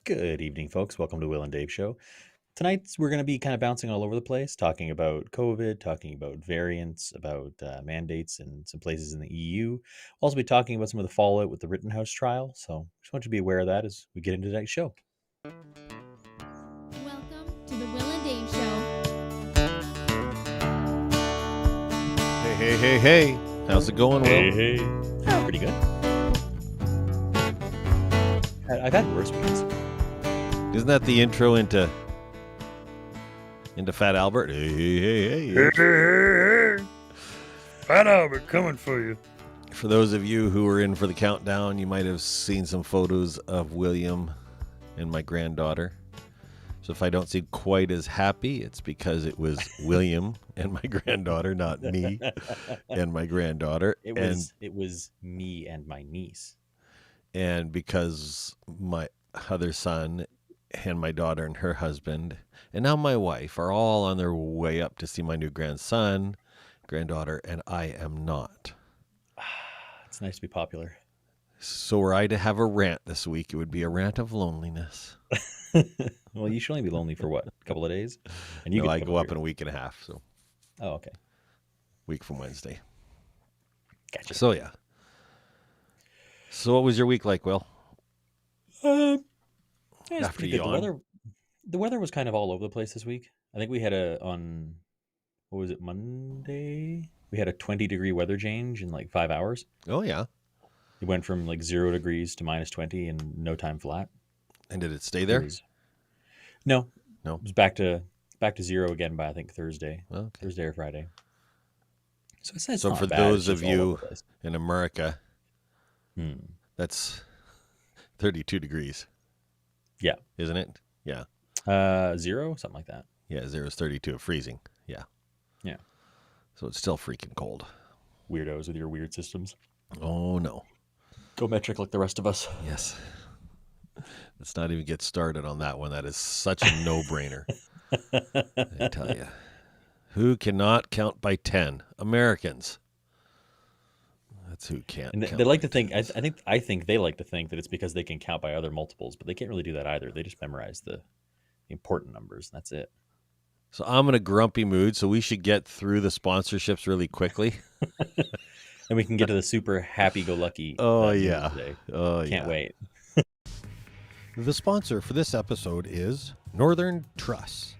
Good evening, folks. Welcome to Will and Dave Show. Tonight, we're going to be kind of bouncing all over the place, talking about COVID, talking about variants, about mandates in some places in the EU. We'll also be talking about some of the fallout with the Rittenhouse trial. So just want you to be aware of that as we get into tonight's show. Welcome to the Will and Dave Show. Hey. How's it going, Will? Hey. Oh, pretty good. I've had worse weeks. Isn't that the intro into Fat Albert? Hey. Fat Albert coming for you. For those of you who were in for the countdown, you might have seen some photos of William and my granddaughter. So if I don't seem quite as happy, it's because it was William and my granddaughter, not me and my granddaughter. It was me and my niece. And because my other son and my daughter and her husband and now my wife are all on their way up to see my new grandson, granddaughter, and I am not. It's nice to be popular. So were I to have a rant this week, it would be a rant of loneliness. Well, you should only be lonely for what, a couple of days? And I go up in a week and a half. So. Oh, okay. Week from Wednesday. Gotcha. So yeah. So what was your week like, Will? Um, yeah, it's After pretty good. The yawn. weather was kind of all over the place this week. I think we had what was it, Monday? We had a 20-degree weather change in like 5 hours. Oh yeah. It went from like 0 degrees to -20 in no time flat. And did it stay It there? was no, No. it was back to zero again by I think Okay. Thursday or Friday. So it's So for not bad. It's those of just all over you the place. in America, Hmm. that's 32 degrees, Yeah. isn't it? Yeah. Zero, something like that. Yeah, 0 is 32 of freezing. Yeah. Yeah. So it's still freaking cold. Weirdos with your weird systems. Oh no. Go metric like the rest of us. Yes. Let's not even get started on that one. That is such a no-brainer. I tell you. Who cannot count by 10? Americans. That's who can't And they count like by to think. tens. I think they like to think that it's because they can count by other multiples, but they can't really do that either. They just memorize the important numbers. And that's it. So I'm in a grumpy mood, so we should get through the sponsorships really quickly. And we can get to the super happy-go-lucky Oh news yeah. today. Oh Can't yeah. wait. The sponsor for this episode is Northern Truss,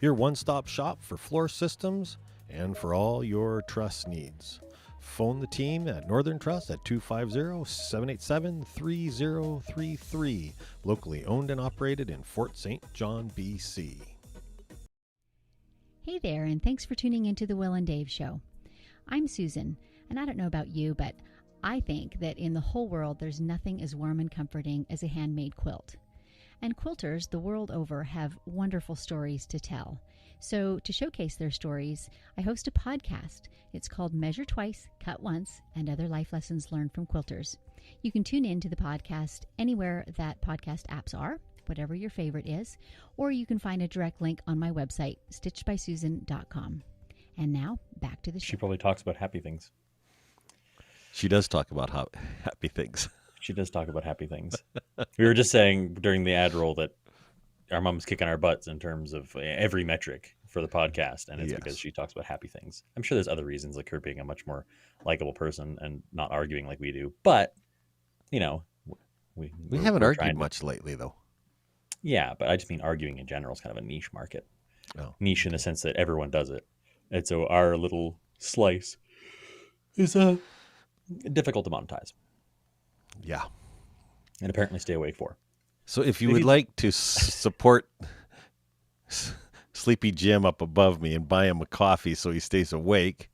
your one-stop shop for floor systems and for all your truss needs. Phone the team at Northern Truss at 250-787-3033. Locally owned and operated in Fort St. John, BC. Hey there, and thanks for tuning into the Will and Dave Show. I'm Susan, and I don't know about you, but I think that in the whole world there's nothing as warm and comforting as a handmade quilt. And quilters the world over have wonderful stories to tell. So to showcase their stories, I host a podcast. It's called Measure Twice, Cut Once, and Other Life Lessons Learned from Quilters. You can tune in to the podcast anywhere that podcast apps are, whatever your favorite is, or you can find a direct link on my website, stitchedbysusan.com. And now, back to the show. She probably talks about happy things. She does talk about happy things. She does talk about happy things. We were just saying during the ad roll that our mom's kicking our butts in terms of every metric for the podcast, and it's because Yes. she talks about happy things. I'm sure there's other reasons, like her being a much more likable person and not arguing like we do. But you know, We we're, haven't we're argued trying to, much lately, though. yeah, but I just mean arguing in general is kind of a niche market. Oh. Niche in the sense that everyone does it, and so our little slice is difficult to monetize Yeah. and apparently stay awake for. So if you Maybe- would like to support Sleepy Jim up above me and buy him a coffee so he stays awake,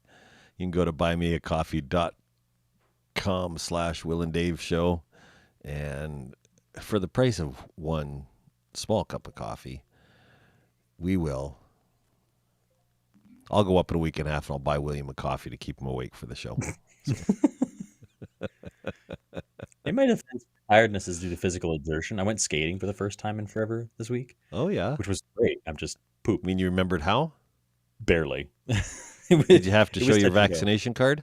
you can go to buymeacoffee.com/Will and Dave Show. And for the price of one small cup of coffee, I'll go up in a week and a half and I'll buy William a coffee to keep him awake for the show. In my defense, tiredness is due to physical exertion. I went skating for the first time in forever this week, Oh, yeah. which was great. I'm just I pooped mean, you remembered how? barely. Did you have to It show was your touch and go. vaccination card?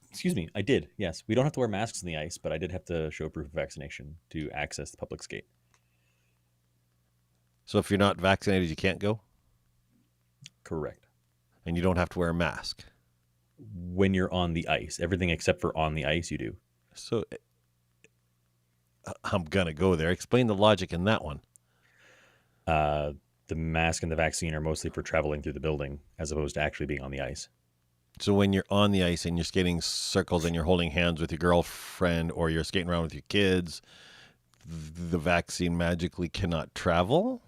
Excuse me, I did. Yes, we don't have to wear masks on the ice, but I did have to show proof of vaccination to access the public skate. So if you're not vaccinated, you can't go? Correct. And you don't have to wear a mask. When you're on the ice, everything except for on the ice, you do. So I'm going to go there. Explain the logic in that one. The mask and the vaccine are mostly for traveling through the building as opposed to actually being on the ice. So when you're on the ice and you're skating circles and you're holding hands with your girlfriend or you're skating around with your kids, the vaccine magically cannot travel?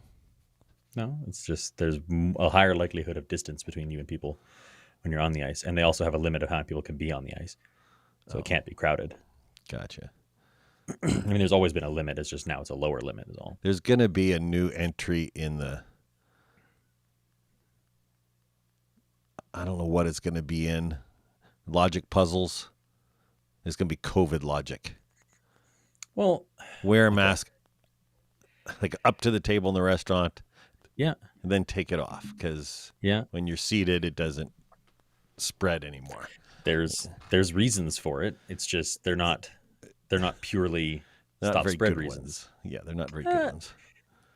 No, it's just there's a higher likelihood of distance between you and people when you're on the ice. And they also have a limit of how many people can be on the ice. So it can't be crowded. Gotcha. I mean, there's always been a limit. It's just now it's a lower limit is all. There's going to be a new entry in I don't know what it's going to be in. Logic puzzles. It's going to be COVID logic. Well, Wear a mask like up to the table in the restaurant yeah, and then take it off because yeah. when you're seated, it doesn't spread anymore. There's reasons for it. It's just they're not purely Not stop very spread good reasons. ones. Yeah, they're not very good ones.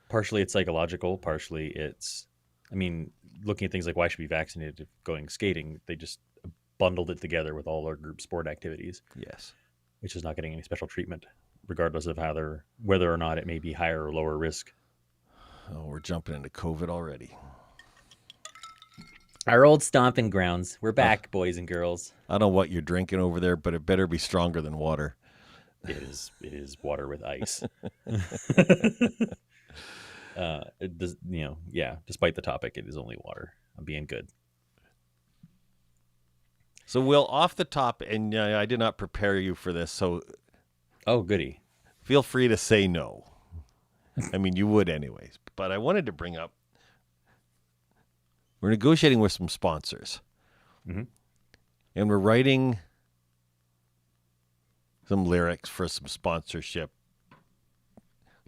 Partially it's psychological. Partially it's, I mean, looking at things like why should be vaccinated if going skating. They just bundled it together with all our group sport activities, Yes. which is not getting any special treatment, regardless of whether or not it may be higher or lower risk. Oh, we're jumping into COVID already. Our old stomping grounds. We're back, boys and girls. I don't know what you're drinking over there, but it better be stronger than water. It is water with ice. It does, despite the topic, it is only water. I'm being good. So, Will, off the top, and I did not prepare you for this, so Oh, goody. feel free to say no. I mean, you would anyways. But I wanted to bring up, we're negotiating with some sponsors. Mhm. And we're writing some lyrics for some sponsorship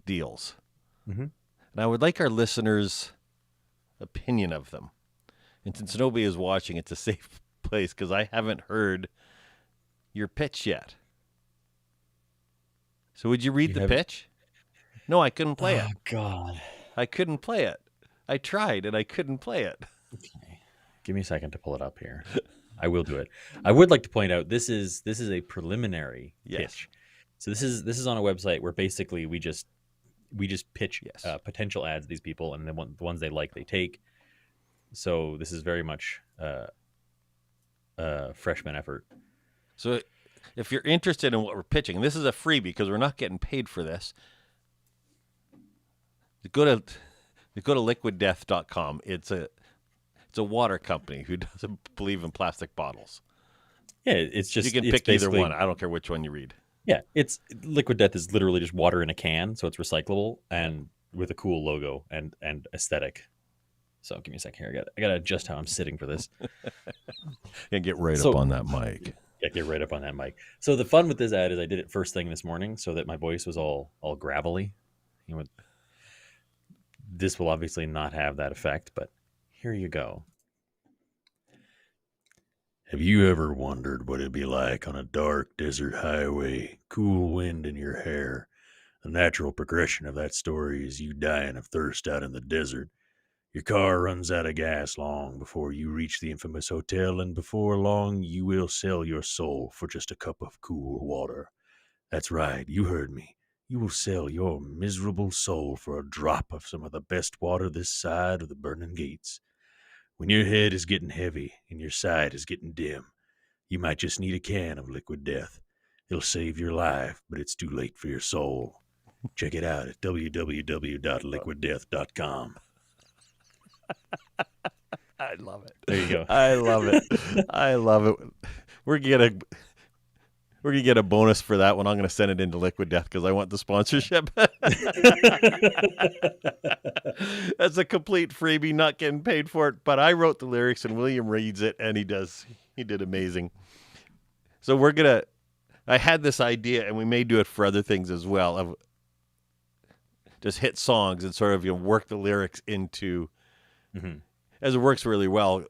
deals. Mhm. And I would like our listeners' opinion of them. And since nobody is watching, it's a safe place because I haven't heard your pitch yet. So would you read You the haven't- pitch? No, I couldn't play it. Oh, God. I couldn't play it. I tried and I couldn't play it. Okay. Give me a second to pull it up here. I will do it. I would like to point out this is a preliminary Yes. pitch. So this is on a website where basically we just pitch Yes. potential ads to these people, and then the ones they like they take. So this is very much freshman effort. So if you're interested in what we're pitching, and this is a freebie because we're not getting paid for this, go to liquiddeath.com. It's a water company who doesn't believe in plastic bottles. Yeah, it's just You can it's pick either basically- one. I don't care which one you read. Yeah, it's Liquid Death is literally just water in a can, so it's recyclable and with a cool logo and aesthetic. So give me a second here. I got to adjust how I'm sitting for this. And get right So- up on that mic. Yeah, get right up on that mic. So the fun with this ad is I did it first thing this morning so that my voice was all gravelly. This will obviously not have that effect, but here you go. Have you ever wondered what it'd be like on a dark desert highway, cool wind in your hair? The natural progression of that story is you dying of thirst out in the desert. Your car runs out of gas long before you reach the infamous hotel, and before long you will sell your soul for just a cup of cool water. That's right, you heard me. You will sell your miserable soul for a drop of some of the best water this side of the burning gates. When your head is getting heavy and your sight is getting dim, you might just need a can of Liquid Death. It'll save your life, but it's too late for your soul. Check it out at www.liquiddeath.com. I love it. There you go. I love it. I love it. We're gonna get a bonus for that one. I'm gonna send it into Liquid Death because I want the sponsorship. That's a complete freebie, not getting paid for it. But I wrote the lyrics and William reads it, and he did amazing. So I had this idea, and we may do it for other things as well, of just hit songs and sort of work the lyrics into. Mhm. As it works really well.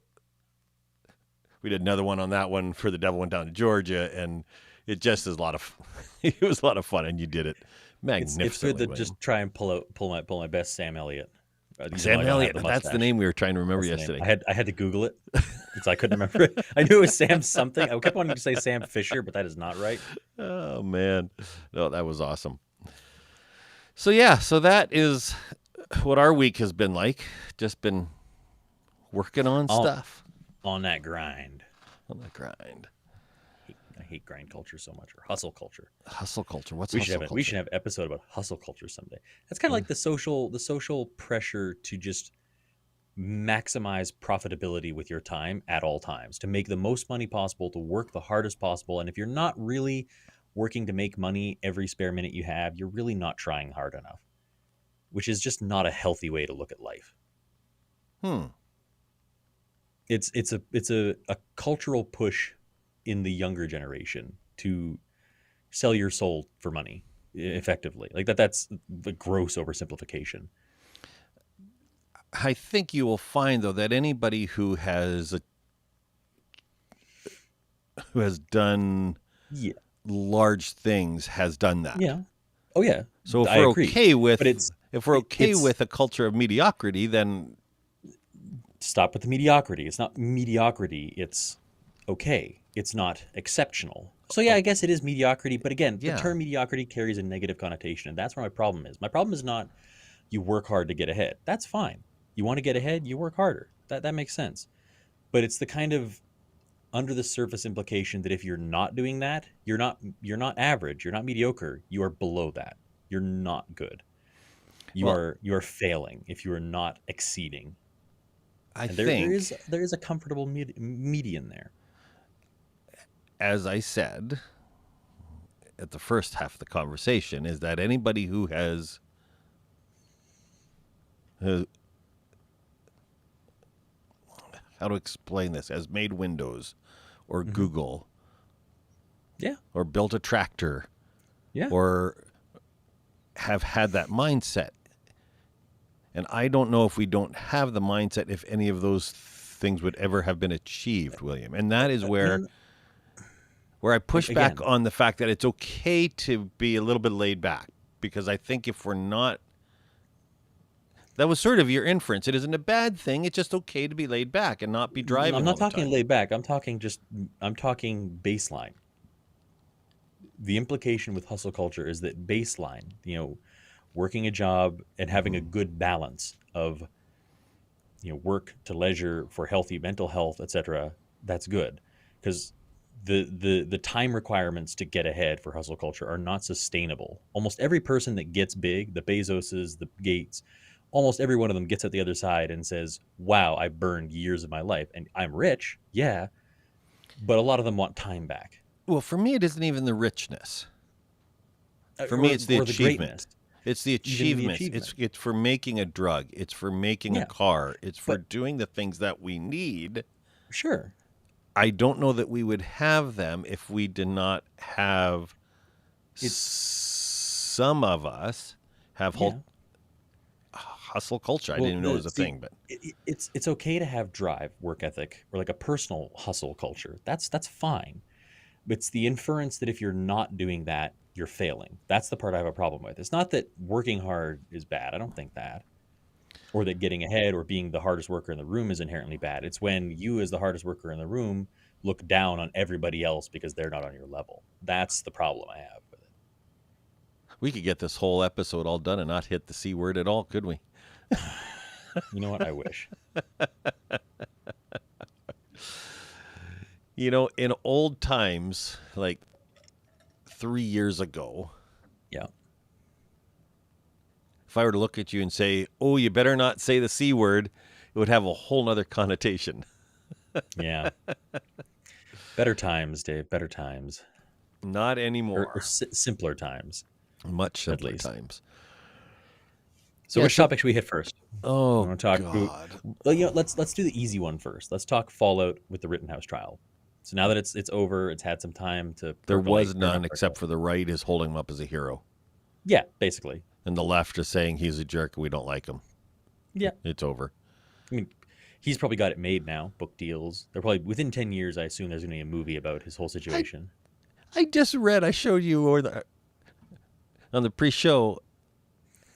We did another one on that one for The Devil Went Down to Georgia, and it just is a lot of it was a lot of fun, and you did it magnificently. It's good to William. just try and pull my best Sam Elliott. Even Sam though I don't have Elliott. the That's the mustache. name we were trying to remember That's the name. yesterday. I had to Google it because I couldn't remember it. I knew it was Sam something. I kept wanting to say Sam Fisher, but that is not right. Oh man, no, that was awesome. So yeah, so that is what our week has been like. Just been working on stuff On that grind. on the grind. I hate grind culture so much, or hustle culture. Hustle culture. What's We hustle should culture? we should have an episode about hustle culture someday. That's kind of like the social pressure to just maximize profitability with your time at all times, to make the most money possible, to work the hardest possible. And if you're not really working to make money every spare minute you have, you're really not trying hard enough, which is just not a healthy way to look at life. It's a cultural push in the younger generation to sell your soul for money effectively. Like that's the gross oversimplification. I think you will find though that anybody who has done Yeah. large things has done that. Yeah. Oh yeah. So if I we're agree. okay with But it's with a culture of mediocrity, then stop with the mediocrity. It's not mediocrity. It's okay. It's not exceptional. So yeah, I guess it is mediocrity, but again, the Yeah. term mediocrity carries a negative connotation, and that's where my problem is. My problem is not you work hard to get ahead. That's fine. You want to get ahead, you work harder. That makes sense. But it's the kind of under the surface implication that if you're not doing that, you're not average, you're not mediocre, you are below that. You're not good. Well, You are failing if you are not exceeding. I And there think, is a comfortable median there. as I said at the first half of the conversation, is that anybody who has how to explain this, has made Windows or Hmm. Google Yeah, or built a tractor yeah. or have had that mindset. And I don't know if we don't have the mindset if any of those things would ever have been achieved, William. And that is No, where no, I push back again, on the fact that it's okay to be a little bit laid back, because I think if we're not, that was sort of your inference. It isn't a bad thing. It's just okay to be laid back and not be I'm driving all not the talking time. laid back. I'm talking baseline. The implication with hustle culture is that baseline, working a job and having a Hmm. good balance of, work to leisure for healthy mental health, etc. That's good, because the time requirements to get ahead for hustle culture are not sustainable. Almost every person that gets big, the Bezoses, the Gates, almost every one of them gets at the other side and says, "Wow, I burned years of my life and I'm rich." Yeah, but a lot of them want time back, Well, for me, it isn't even the richness. For me, or it's the the achievement. greatness, It's the even the achievements. achievement. It's for making a drug. It's for making a Yeah, car. It's for but doing the things that we need. sure, I don't know that we would have them if we did not have it's some of us have whole yeah. hustle culture. I didn't Well, even know it the was a see, thing, but it's okay to have drive, work ethic, or like a personal hustle culture. That's fine. It's the inference that if you're not doing that, you're failing. That's the part I have a problem with. It's not that working hard is bad. I don't think that. Or that getting ahead or being the hardest worker in the room is inherently bad. It's when you, as the hardest worker in the room, look down on everybody else because they're not on your level. That's the problem I have with it. we could get this whole episode all done and not hit the C word at all, could we? You know what? I wish. In old times, like 3 years ago, Yeah. if I were to look at you and say, "Oh, you better not say the C word," it would have a whole nother connotation. Yeah. Better times, Dave. Better times. Not Or anymore. simpler times, Much at simpler least. times. So Yeah. which So, topic should we hit first? We oh want to talk. God, Well, let's do the easy one first. Let's talk Fallout with the Rittenhouse trial. So now that it's over, it's had some time to there was percolate or none not except percolate. for the right is holding him up as a hero, Yeah, basically. and the left is saying he's a jerk and we don't like him. Yeah, It's over. I mean, he's probably got it made now. Book deals. They're probably within 10 years. I assume there's going to be a movie about his whole I situation. I just read. I showed you on the pre-show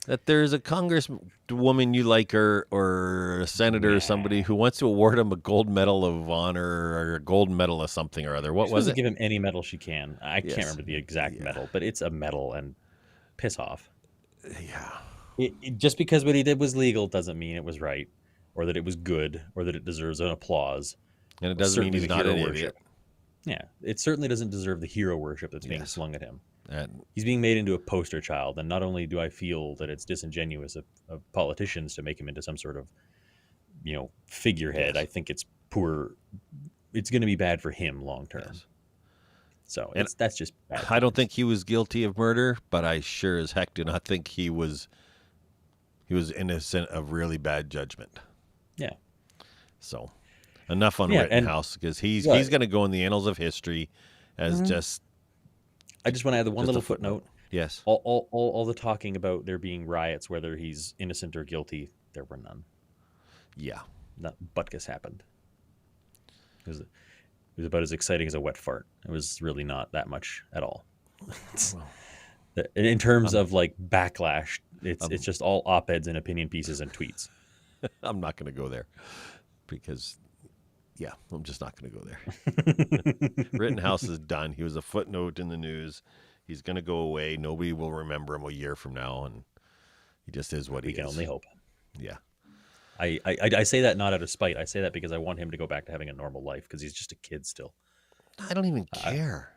that there's a congresswoman you like, or a senator or somebody Yeah, who wants to award him a gold medal of honor or a gold medal of something or other. What she's supposed was to it? give him any medal she can. I can't Yes. remember the exact Yeah. medal, but it's a medal, and piss off. Yeah. Just because what he did was legal doesn't mean it was right, or that it was good, or that it deserves an applause, And it or doesn't mean certainly he's the not hero an worship. idiot. Yeah, it certainly doesn't deserve the hero worship that's being Yes. slung at him. And He's being made into a poster child, and not only do I feel that it's disingenuous of politicians to make him into some sort of figurehead, yes. I think it's poor. It's going to be bad for him long term. Yes. So And that's just bad I don't times. think he was guilty of murder, but I sure as heck do not think he was innocent of really bad judgment. Yeah, So enough on yeah, and Rittenhouse, because he's what? going to go in the annals of history as Mhm. just I just want to add the one a little footnote. footnote. Yes. All the talking about there being riots, whether he's innocent or guilty, there were none. Yeah. Not Butkus happened. It was about as exciting as a wet fart. It was really not that much at all. Well, In terms I'm of like backlash, it's I'm just all op eds and opinion pieces and tweets. I'm not going to go there because Yeah, I'm just not going to go there. Rittenhouse is done. He was a footnote in the news. He's going to go away. Nobody will remember him a year from now, and he just is what he We can is. only hope. Yeah. I say that not out of spite. I say that because I want him to go back to having a normal life because he's just a kid still. I don't even Uh, care.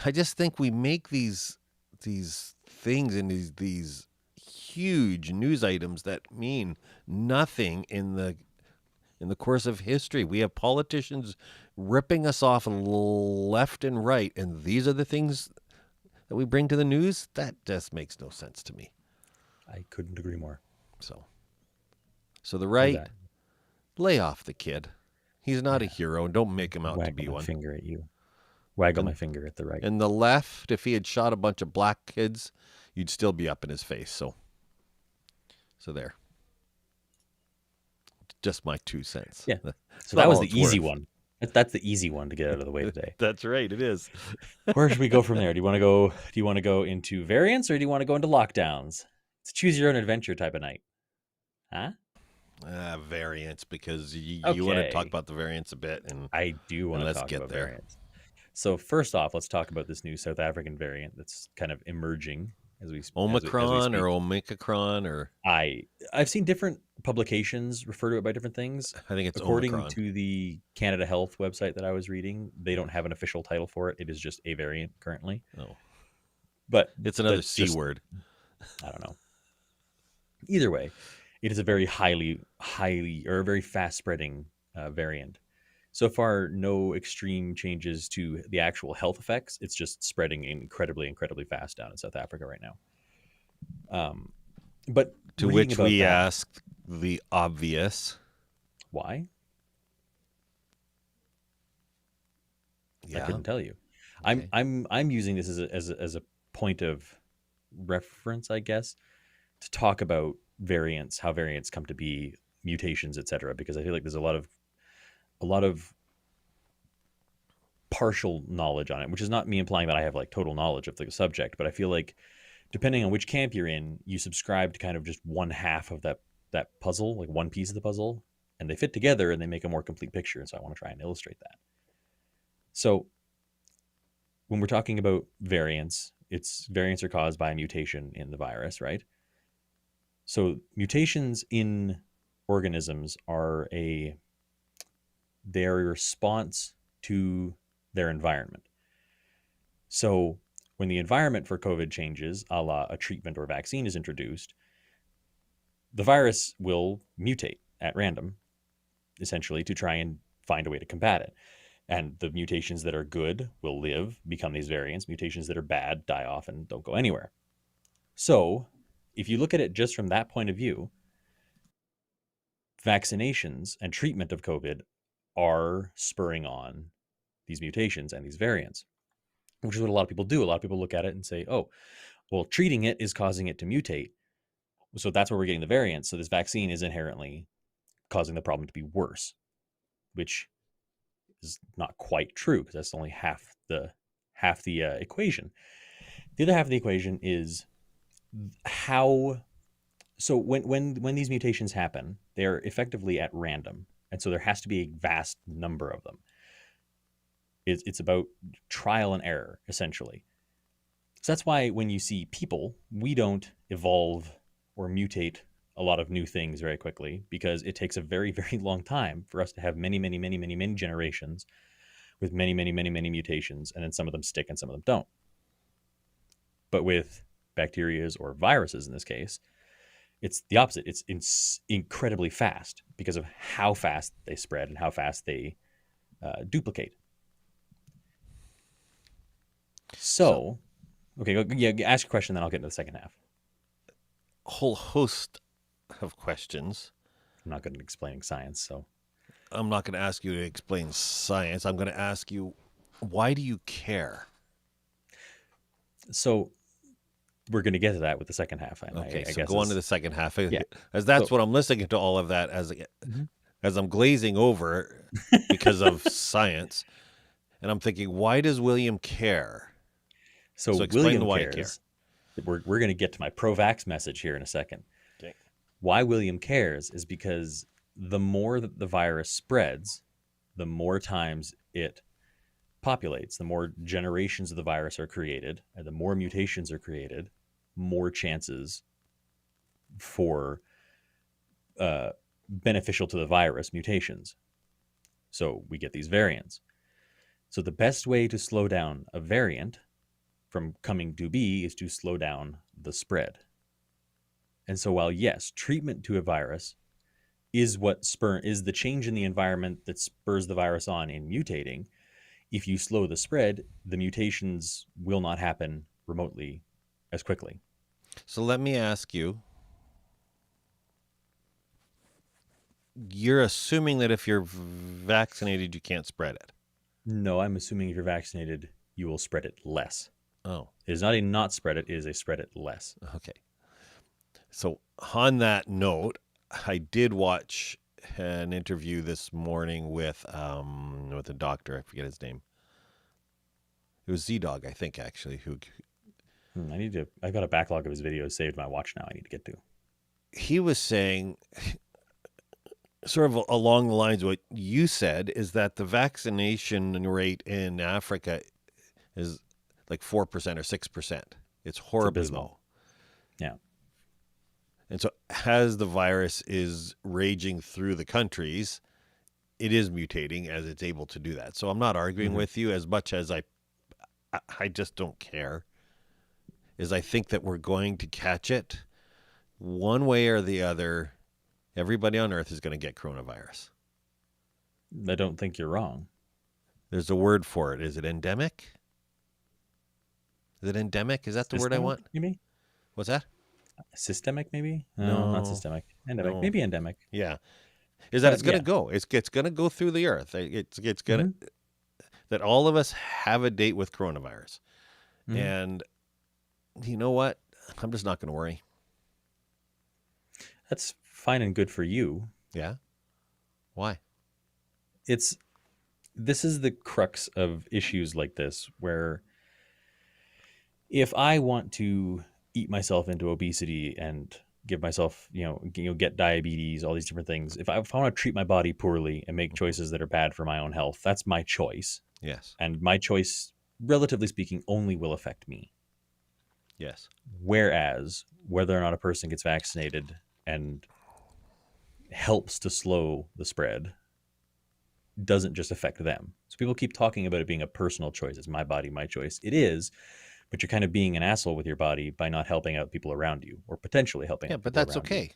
I just think we make these things and these huge news items that mean nothing in the course of history. We have politicians ripping us off left and right, and these are the things that we bring to the news. That just makes no sense to me. I couldn't agree more. So, so the True right, that. lay off the kid. He's not a Yeah. hero. Don't make him out to be Waggle my one. finger at you. Waggle my And finger at the right. and the left, if he had shot a bunch of black kids, you'd still be up in his face. So there. Just my 2 cents. Yeah. It's So not that was all the it's easy worth. one. That's the easy one to get out of the way today. That's right. It is. Where should we go from there? Do you want to go? Do you want to go into variants or do you want to go into lockdowns? It's a choose your own adventure type of night, huh? Variants, because you want to talk Okay, about the variants a bit, I do and want to let's talk get about there. variants. So first off, let's talk about this new South African variant that's kind of emerging as we Omicron or speak. Omicron, or I've seen different publications refer to it by different things. I think it's According Omicron. to the Canada Health website that I was reading, they don't have an official title for it. It is just a variant currently. Oh, But it's another that's C just word. I don't know. Either way, it is a very highly or a very fast spreading variant. So far, no extreme changes to the actual health effects. It's just spreading incredibly fast down in South Africa right now. But To reading which about we that, ask the obvious. why? I Yeah. couldn't tell you. Okay. I'm using this as a point of reference, I guess, to talk about variants, how variants come to be, mutations, etc. Because I feel like there's a lot of partial knowledge on it, which is not me implying that I have like total knowledge of the subject, but I feel like depending on which camp you're in, you subscribe to kind of just one half of that puzzle, like one piece of the puzzle, and they fit together and they make a more complete picture. And so I want to try and illustrate that. So when we're talking about variants, it's variants are caused by a mutation in the virus, right? So mutations in organisms they're a response to their environment. So when the environment for COVID changes, a la a treatment or vaccine is introduced, the virus will mutate at random, essentially, to try and find a way to combat it. And the mutations that are good will live, become these variants. Mutations that are bad die off and don't go anywhere. So if you look at it just from that point of view, vaccinations and treatment of COVID are spurring on these mutations and these variants, which is what a lot of people do. A lot of people look at it and say, oh, well, treating it is causing it to mutate. So that's where we're getting the variants. So this vaccine is inherently causing the problem to be worse, which is not quite true because that's only half the equation. The other half of the equation is how. So when these mutations happen, they are effectively at random, and so there has to be a vast number of them. It's about trial and error essentially. So that's why when you see people, we don't evolve or mutate a lot of new things very quickly because it takes a very long time for us to have many generations with many mutations, and then some of them stick and some of them don't. But with bacterias or viruses in this case, it's the opposite. It's incredibly fast because of how fast they spread and how fast they duplicate. So, So, okay, yeah, ask a question, then I'll get into the second half. a whole host of questions. I'm not good at explaining science, so I'm not going to ask you to explain science. I'm going to ask you, why do you care? so we're going to get to that with the second half. And Okay, I so guess go on to is the second half. yeah. As that's So what I'm listening to all of that mhm. as I'm glazing over because of science, and I'm thinking, why does William care? so So explain the William why you care. cares. We're going to get to my pro-vax message here in a second. Okay. Why William cares is because the more that the virus spreads, the more times it populates, the more generations of the virus are created, and the more mutations are created, more chances for beneficial to the virus mutations. So we get these variants. So the best way to slow down a variant from coming to be is to slow down the spread. And so while yes, treatment to a virus is is the change in the environment that spurs the virus on in mutating, if you slow the spread, the mutations will not happen remotely as quickly. So let me ask you, you're assuming that if you're vaccinated, you can't spread it. No, I'm assuming if you're vaccinated, you will spread it less. Oh, It is not a not spread it, it is a spread it less. okay. So on that note, I did watch an interview this morning with a doctor. I forget his name. It was Z-Dog, I think, actually. Who I've got a backlog of his videos saved in my watch now. I need to get to. he was saying, sort of along the lines of what you said, is that the vaccination rate in Africa is like 4% or 6%. It's horribly abysmal. low. Yeah. And so as the virus is raging through the countries, it is mutating as it's able to do that. So I'm not arguing with you as much as I just don't care. Is I think that we're going to catch it one way or the other. Everybody on Earth is going to get coronavirus. I don't think you're wrong. There's a word for it. Is it endemic? Is it endemic? Is that the word I want? You mean? What's that? Systemic, maybe? No. Not systemic. Endemic. No. Maybe endemic. Yeah. Is that it's going to yeah. go. It's going to go through the earth. It's going to, that all of us have a date with coronavirus. And you know what? I'm just not going to worry. That's fine and good for you. Yeah. Why? This is the crux of issues like this, where if I want to eat myself into obesity and give myself, get diabetes, all these different things, if I want to treat my body poorly and make choices that are bad for my own health, that's my choice. Yes. And my choice, relatively speaking, only will affect me. Yes. Whereas whether or not a person gets vaccinated and helps to slow the spread doesn't just affect them. So people keep talking about it being a personal choice. It's my body, my choice. It is, but you're kind of being an asshole with your body by not helping out people around you, or potentially helping out people around you. Yeah, but that's okay.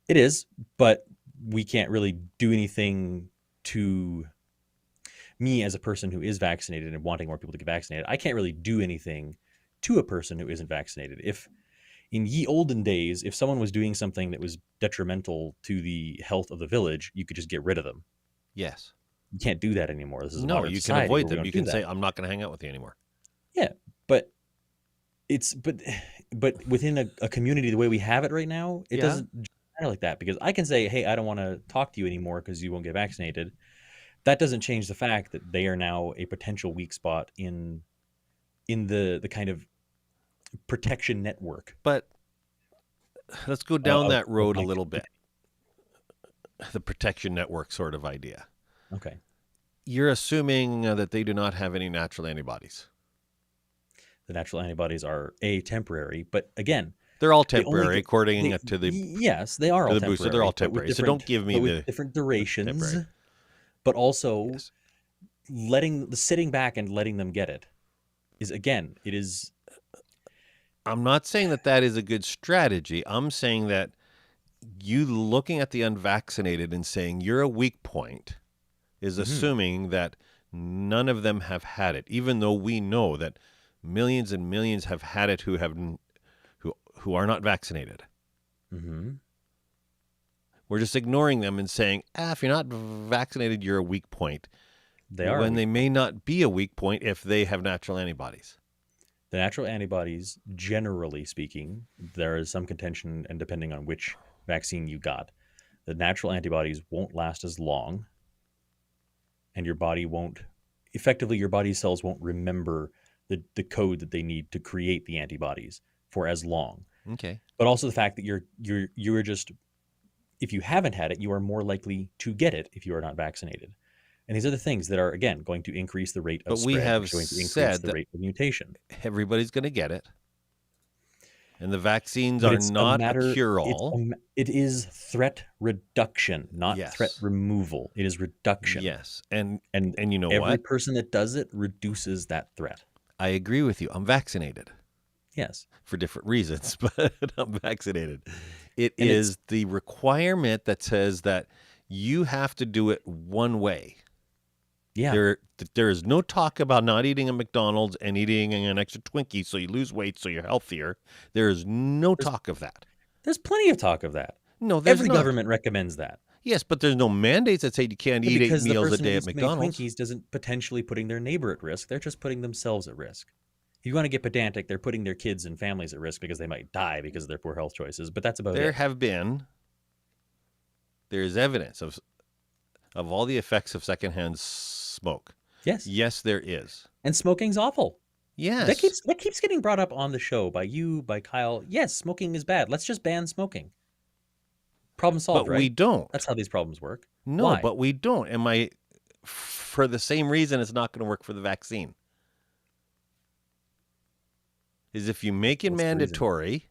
It is, but we can't really do anything to me as a person who is vaccinated and wanting more people to get vaccinated. I can't really do anything to a person who isn't vaccinated. If in ye olden days, if someone was doing something that was detrimental to the health of the village, you could just get rid of them. Yes. You can't do that anymore. This is a No, modern you can society avoid where we them. don't You do can that. say, I'm not going to hang out with you anymore. Yeah, but within a community the way we have it right now, it doesn't matter like that, because I can say, hey, I don't want to talk to you anymore because you won't get vaccinated. That doesn't change the fact that they are now a potential weak spot in the kind of protection network. But let's go down that road a my little bit. The protection network sort of idea. Okay. You're assuming that they do not have any natural antibodies. The natural antibodies are temporary, but again, they're all temporary according to the yes, they are all temporary. Booster, they're all temporary. So don't give me with different durations, but also sitting back and letting them get it is, again, it is. I'm not saying that is a good strategy. I'm saying that you looking at the unvaccinated and saying you're a weak point is assuming that none of them have had it, even though we know that millions and millions have had it who are not vaccinated. We're just ignoring them and saying, if you're not vaccinated, you're a weak point. They are, when they may not be a weak point if they have natural antibodies. The natural antibodies, generally speaking, there is some contention, and depending on which vaccine you got, the natural antibodies won't last as long, and your body your body cells won't remember the code that they need to create the antibodies for as long. Okay. But also the fact that you're just if you haven't had it, you are more likely to get it if you are not vaccinated. And these are the things that are, again, going to increase the rate of But we spread, have which are going to increase said the that rate of mutation. everybody's going to get it. And the vaccines But are it's a not a matter, cure-all. it is threat reduction, not threat Yes. removal. It is reduction. Yes. And And you know every what? person that does it reduces that threat. I agree with you. I'm vaccinated Yes. for different reasons, but I'm vaccinated. It And it's, is the requirement that says that you have to do it one way. yeah, There is no talk about not eating a McDonald's and eating an extra Twinkie so you lose weight so you're healthier. There is no there's, talk of that. there's plenty of talk of that. No, there's Every not. government recommends that. Yes, but there's no mandates that say you can't Yeah, eat 8 because the meals a person that day at eats too many McDonald's. Twinkies doesn't potentially putting their neighbor at risk. They're just putting themselves at risk. If you want to get pedantic, they're putting their kids and families at risk because they might die because of their poor health choices. But that's about There it. is evidence of all the effects of secondhand smoke. Yes. Yes, there is. And smoking's awful. Yes. That keeps getting brought up on the show by you, by Kyle. Yes, smoking is bad. Let's just ban smoking. Problem solved, But right? we don't. That's how these problems work. No, Why? but we don't. For the same reason it's not going to work for the vaccine. Is if you make it What's the reason? mandatory.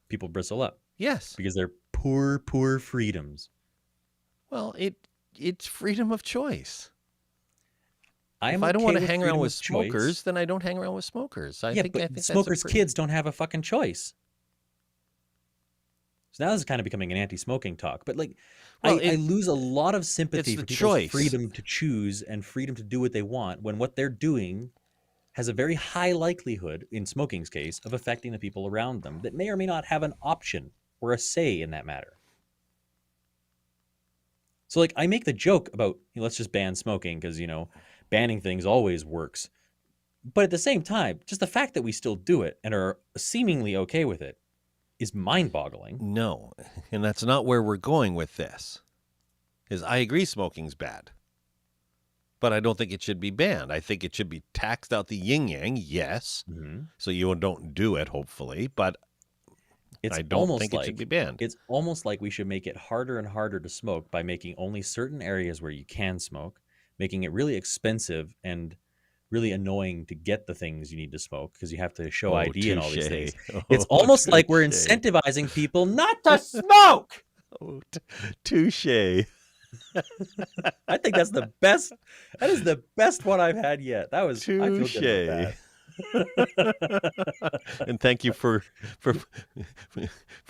People bristle up Yes. because they're poor freedoms. Well, it's freedom of choice. I'm If I don't okay want to with hang around freedom with of choice. smokers, then I don't hang around with smokers. I think that's smokers' kids don't have a fucking choice. So now this is kind of becoming an anti-smoking talk, but like, Well, I lose a lot of sympathy it's for the people's choice. freedom to choose and freedom to do what they want when what they're doing has a very high likelihood, in smoking's case, of affecting the people around them that may or may not have an option or a say in that matter. So like, I make the joke about, let's just ban smoking because, banning things always works. But at the same time, just the fact that we still do it and are seemingly okay with it is mind-boggling. No, and that's not where we're going with this. Is I agree smoking's bad, but I don't think it should be banned. I think it should be taxed out the yin-yang, yes, so you don't do it, hopefully, but I don't think it should be banned. It's almost like we should make it harder and harder to smoke by making only certain areas where you can smoke, making it really expensive and really annoying to get the things you need to smoke because you have to show ID and all these things. It's almost like we're incentivizing people not to smoke. Oh, touche. I think that's the best. That is the best one I've had yet. That was touche. I feel good about that. And thank you for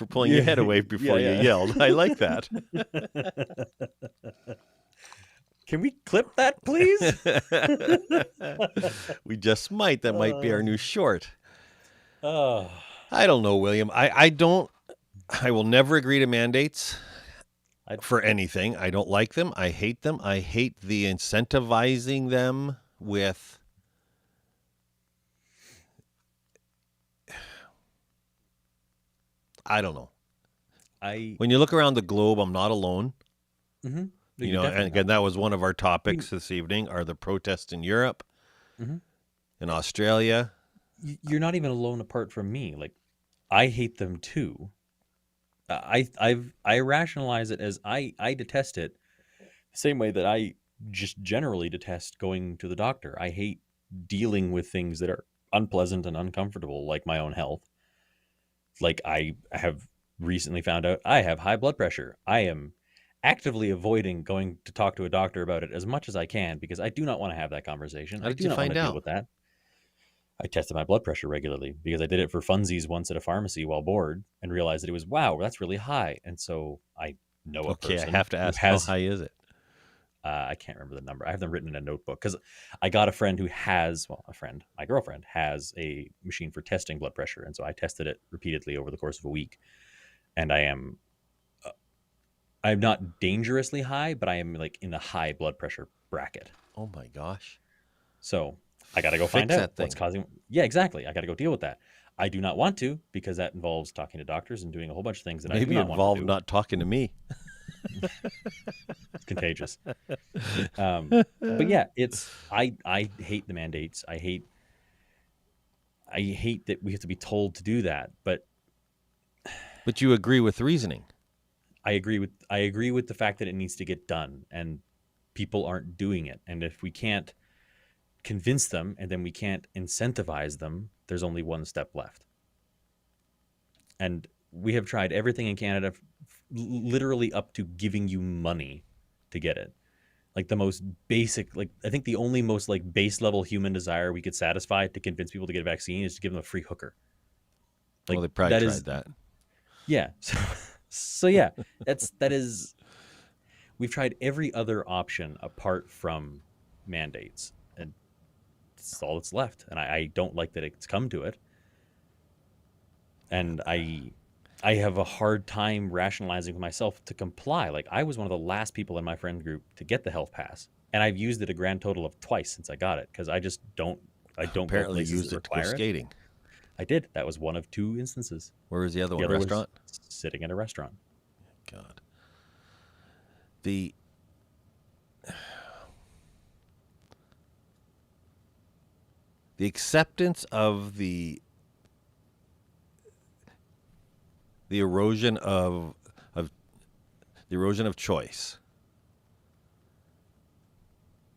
pulling your head away before you yelled. I like that. Can we clip that, please? We just might. That might be our new short. Oh, I don't know, William. I will never agree to mandates for anything. I don't like them. I hate them. I hate the incentivizing them with I don't know. When you look around the globe, I'm not alone. Mm-hmm. And again, that was one of our topics this evening, are the protests in Europe, in Australia. You're not even alone apart from me. Like, I hate them too. I rationalize it as I detest it the same way that I just generally detest going to the doctor. I hate dealing with things that are unpleasant and uncomfortable, like my own health. Like, I have recently found out I have high blood pressure. I am actively avoiding going to talk to a doctor about it as much as I can because I do not want to have that conversation. How I did do you not want find to deal out? with that. I tested my blood pressure regularly because I did it for funsies once at a pharmacy while bored and realized that it was, wow, that's really high. And so I know a Okay, I person have to ask, how high is it? I can't remember the number. I have them written in a notebook because I got a friend who has, my girlfriend has a machine for testing blood pressure. And so I tested it repeatedly over the course of a week. And I'm not dangerously high, but I am like in the high blood pressure bracket. Oh my gosh. So I got to go Fix find out that what's thing. causing. Yeah, exactly. I got to go deal with that. I do not want to because that involves talking to doctors and doing a whole bunch of things that I do Maybe not want to involved do. not talking to me. It's contagious. But yeah, I hate the mandates. I hate that we have to be told to do that. But you agree with the reasoning. I agree with the fact that it needs to get done, and people aren't doing it. And if we can't convince them and then we can't incentivize them, there's only one step left. And we have tried everything in Canada, literally up to giving you money to get it. Like the most basic, like I think the only most like base level human desire we could satisfy to convince people to get a vaccine is to give them a free hooker. Well, Like they probably that tried is, that. yeah. So yeah, that is, we've tried every other option apart from mandates, and it's all that's left. And I don't like that it's come to it. And I have a hard time rationalizing with myself to comply. Like I was one of the last people in my friend group to get the health pass, and I've used it a grand total of twice since I got it because I don't go Apparently places used that it to go require it. skating. I did. That was one of two instances. Where was the other The one? other was Restaurant? sitting at a restaurant. God. The the acceptance of the erosion of the erosion of choice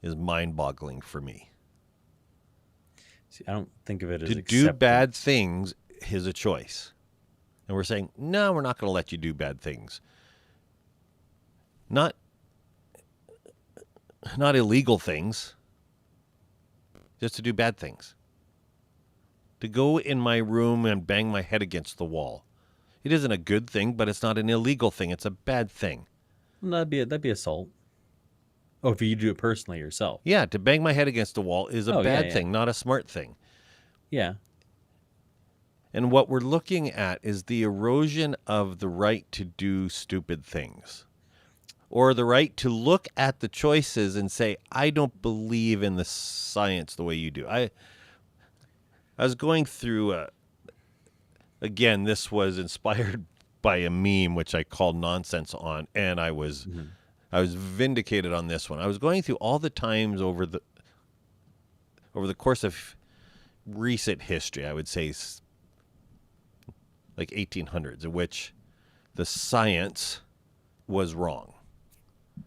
is mind-boggling for me. See, I don't think of it as To do bad acceptance. things is a choice. And we're saying, no, we're not going to let you do bad things. Not illegal things, just to do bad things. To go in my room and bang my head against the wall. It isn't a good thing, but it's not an illegal thing. It's a bad thing. That'd be assault. Oh, if you do it personally yourself. Yeah, to bang my head against the wall is a Oh yeah, bad yeah, thing, not a smart thing. yeah. And what we're looking at is the erosion of the right to do stupid things, or the right to look at the choices and say, I don't believe in the science the way you do. I was going through, again, this was inspired by a meme, which I called nonsense on, and Mhm. I was vindicated on this one. I was going through all the times over the course of recent history, I would say like 1800s, in which the science was wrong.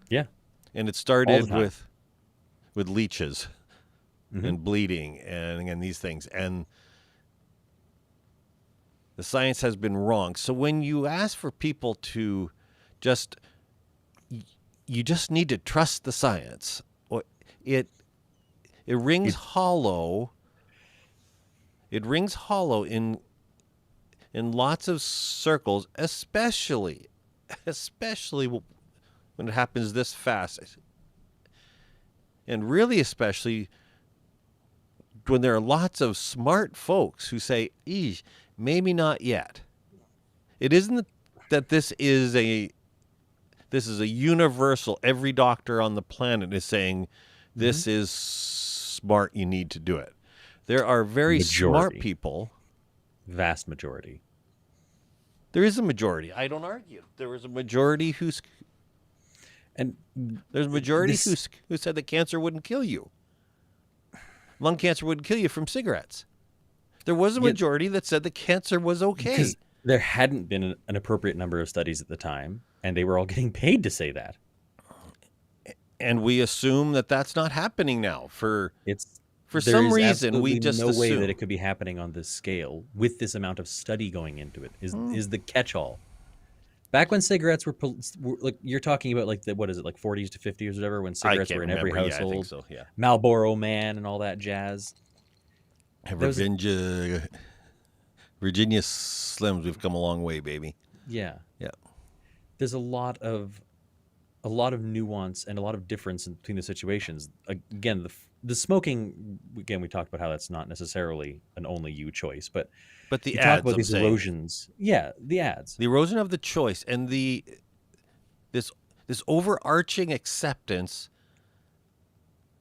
Yeah, And it all the started time. with leeches Hmm. and bleeding and these things. And the science has been wrong. So when you ask for people to just, you just need to trust the science, it rings It, hollow. It rings hollow in lots of circles, especially when it happens this fast, and really especially when there are lots of smart folks who say, "Eesh, maybe not yet." It isn't that this is a universal. Every doctor on the planet is saying mhm. this is smart. You need to do it. There are very smart Majority, people. vast majority. There is a majority. I don't argue. There is a majority And there's a majority this, who said that cancer wouldn't kill you. Lung cancer wouldn't kill you from cigarettes. There was a yet, majority that said that cancer was okay. because there hadn't been an appropriate number of studies at the time, and they were all getting paid to say that. And we assume that that's not happening now. It's For There some is reason, we absolutely just no way that it assume. could be happening on this scale with this amount of study going into it. Is the catch-all. Back when cigarettes were like you're talking about like the what is it like 40s to 50s or whatever when I cigarettes can't were in every remember. Yeah, I think household, so. Yeah. Marlboro Man and all that jazz. There was Virginia Slims, we've come a long way, baby. yeah. Yeah. There's a lot of nuance and a lot of difference in between the situations. Again, the smoking. Again, we talked about how that's not necessarily an only you choice, but But the you talk ads, about I'm these saying, erosions. Yeah, the ads. the erosion of the choice and this overarching acceptance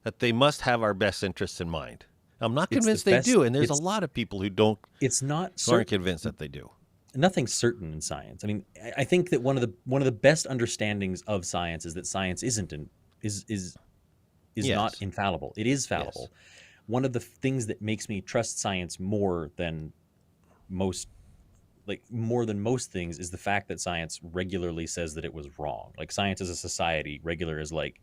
that they must have our best interests in mind. I'm not It's the convinced they best. do, and there's a lot of people It's not who aren't certain. convinced that they do. Nothing's certain in science. I mean, I think that one of the best understandings of science is that science isn't in, is not Yes. infallible. It is Yes. fallible. One of the things that makes me trust science more than most like more than most things, is the fact that science regularly says that it was wrong. Like science as a society, regular is like,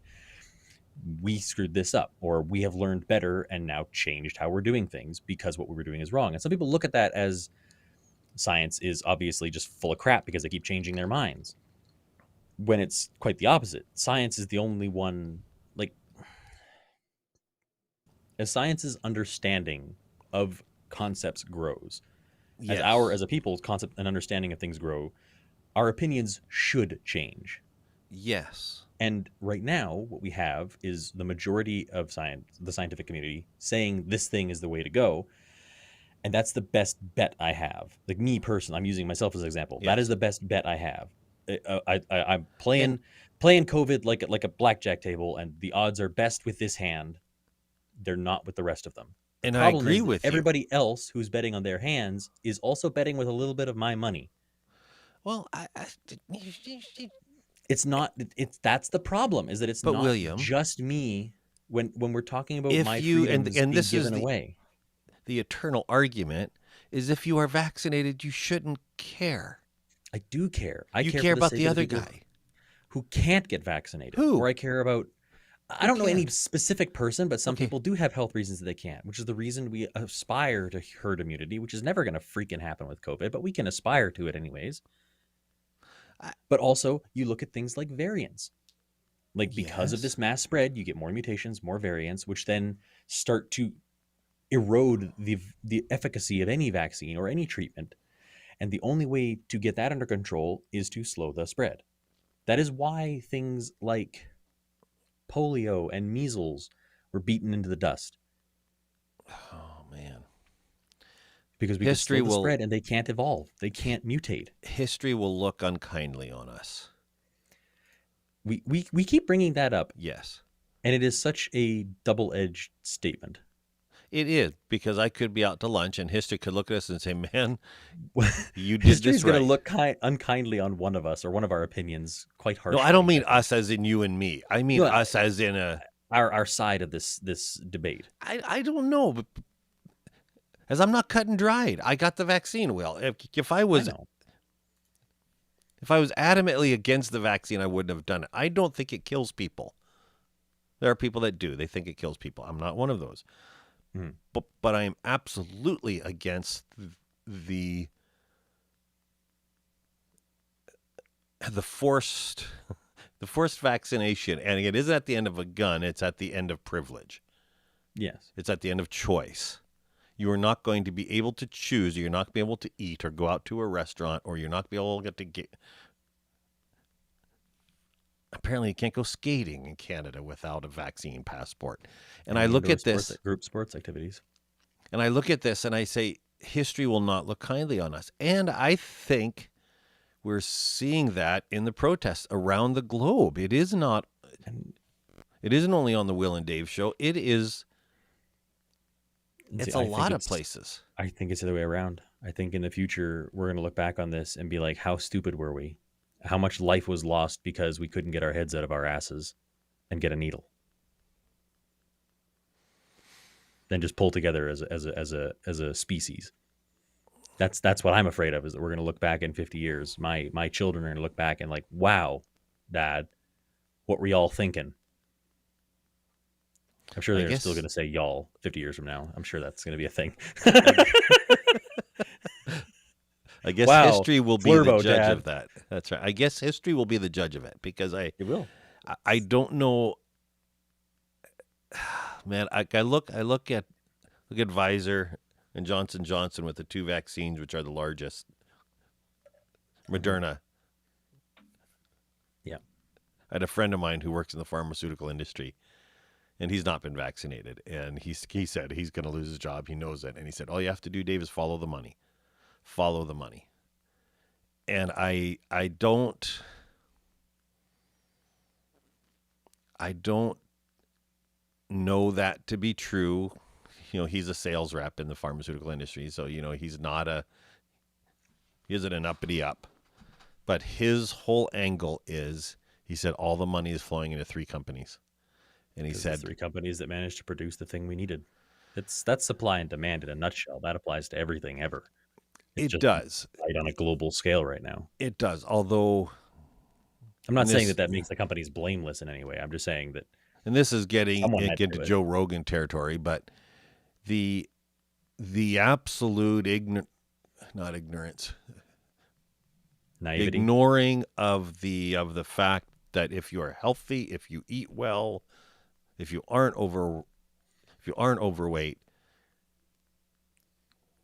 we screwed this up, or we have learned better and now changed how we're doing things because what we were doing is wrong. And some people look at that as science is obviously just full of crap because they keep changing their minds, when it's quite the opposite. Science is the only one, like, as science's understanding of concepts grows, Yes. as a people's concept and understanding of things grow, our opinions should change. Yes. And right now, what we have is the majority of the scientific community, saying this thing is the way to go, and that's the best bet I have. Like me personally, I'm using myself as an example. That is Yes. the best bet I have. I'm And playing COVID like a blackjack table, and the odds are best with this hand. They're not with the rest of them. The I problem agree is that with you. everybody else who's betting on their hands is also betting with a little bit of my money. Well, It's not. It's That's the problem. Is that it's but not William, just me when we're talking about if my you freedoms and being this is given away. the eternal argument is if you are vaccinated, you shouldn't care. I do care. I You care care for the about sake the of the other people guy. who can't get vaccinated, or Who? I care about. I Who don't know any can't? specific person, but some Okay. people do have health reasons that they can't, which is the reason we aspire to herd immunity, which is never going to freaking happen with COVID, but we can aspire to it anyways. I, But also, you look at things like variants. Like, because of yes. this mass spread, you get more mutations, more variants, which then start to erode the efficacy of any vaccine or any treatment. And the only way to get that under control is to slow the spread. That is why things like polio and measles were beaten into the dust, Oh man. because we could slow History the will spread and they can't evolve. They can't mutate. history will look unkindly on us. We keep bringing that up, Yes. and it is such a double-edged statement. It is, because I could be out to lunch and history could look at us and say, "Man, you did History is this going to right." look unkindly on one of us or one of our opinions quite No, I don't harshly, I mean think. us as in you and me. I mean No, us as in a our side of this debate. I don't know, but as I'm not cut and dried. I got the vaccine. Well, if I I was know. adamantly against the vaccine, I wouldn't have done it. I don't think it kills people. There are people that do. They think it kills people. I'm not one of those. Mhm. But I am absolutely against the forced vaccination. And it isn't at the end of a gun, it's at the end of privilege. Yes. It's at the end of choice. You are not going to be able to choose. You're not going to be able to eat or go out to a restaurant, or you're not going to be able to get. Apparently, you can't go skating in Canada without a vaccine passport. And I Any look indoor at sports, this, group sports activities. and I look at this, and I say, history will not look kindly on us. And I think we're seeing that in the protests around the globe. It is not. And It isn't only on the Will and Dave show. It is. see, It's a lot of places. I think it's the other way around. I think in the future we're going to look back on this and be like, how stupid were we? How much life was lost because we couldn't get our heads out of our asses and get a needle, then just pull together as a species. That's what I'm afraid of, is that we're going to look back in 50 years. My children are going to look back and like, wow, Dad, what were y'all thinking? I'm sure I they're still going guess. to say y'all 50 years from now. I'm sure that's going to be a thing. I guess Wow, history will be the Flurbo, judge Dad. of that. That's right. I guess history will be the judge of it, because It will. I don't know, man. I look at Pfizer and Johnson with the two vaccines, which are the largest. Moderna. Yeah. I had a friend of mine who works in the pharmaceutical industry, and he's not been vaccinated, and he said he's going to lose his job. He knows it, and he said all you have to do, Dave, is follow the money. Follow the money. And I don't know that to be true. He's a sales rep in the pharmaceutical industry, so he's not he isn't an uppity up. But his whole angle is, he said all the money is flowing into three companies. And he Because the said, three companies that managed to produce the thing we needed. That's supply and demand in a nutshell. That applies to everything ever. It's It just does. right on a global scale right now. It does. Although, I'm and not saying this that makes the companies blameless in any way. I'm just saying that and this is getting someone it had to into do it. Joe Rogan territory, but the absolute not ignorance, Naivety. ignoring of the fact that if you are healthy, if you eat well, if you aren't overweight,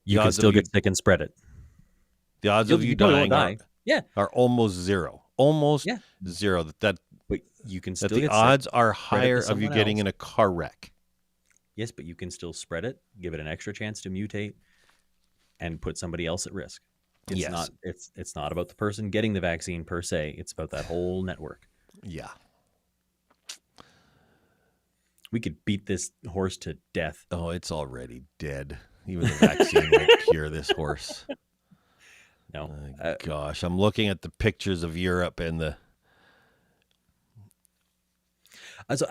the You can odds of still you get sick and spread it. the odds of you You probably won't dying die. Yeah, are almost zero. Almost yeah. zero. But you can That still the get sick, odds are spread it higher to of you someone getting else. in a car wreck. Yes, but you can still spread it, give it an extra chance to mutate, and put somebody else at risk. It's Yes. not it's not about the person getting the vaccine per se. It's about that whole network. Yeah. We could beat this horse to death. Oh, it's already dead. Even the vaccine won't cure this horse. No. Gosh, I'm looking at the pictures of Europe and the. So,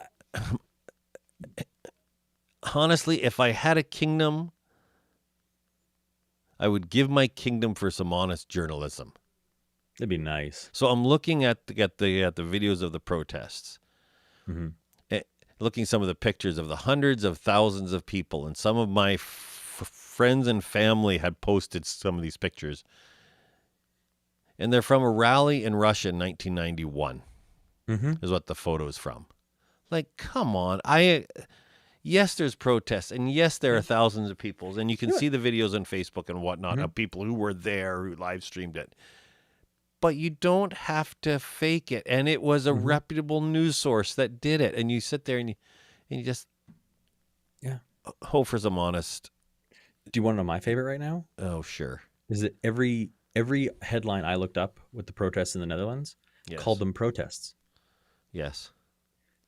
Honestly, if I had a kingdom, I would give my kingdom for some honest journalism. it'd be nice. So I'm looking at the videos of the protests, Mm-hmm. looking some of the pictures of the hundreds of thousands of people, and some of my friends and family had posted some of these pictures, and they're from a rally in Russia in 1991. Mm-hmm. Is what the photo is from. Like, come on, yes, there's protests, and yes, there are thousands of people, and you can see the videos on Facebook and whatnot of people who were there who live streamed it. But you don't have to fake it, and it was a reputable news source that did it, and you sit there and you just hope for some honest. Do you want to know my favorite right now? Oh, sure. Is that every headline I looked up with the protests in the Netherlands called them protests. Yes.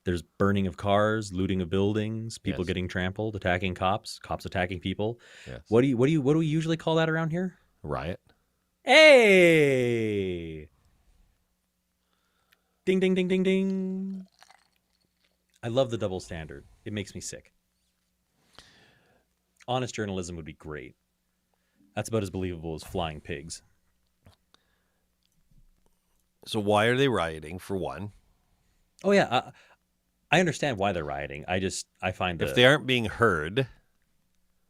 There's burning of cars, looting of buildings, people Yes. getting trampled, attacking cops, cops attacking people. Yes. What do we usually call that around here? Riot. Hey! Ding ding ding ding ding. I love the double standard. It makes me sick. Honest journalism would be great. That's about as believable as flying pigs. So why are they rioting, for one? Oh yeah, I understand why they're rioting. I find If they aren't being heard,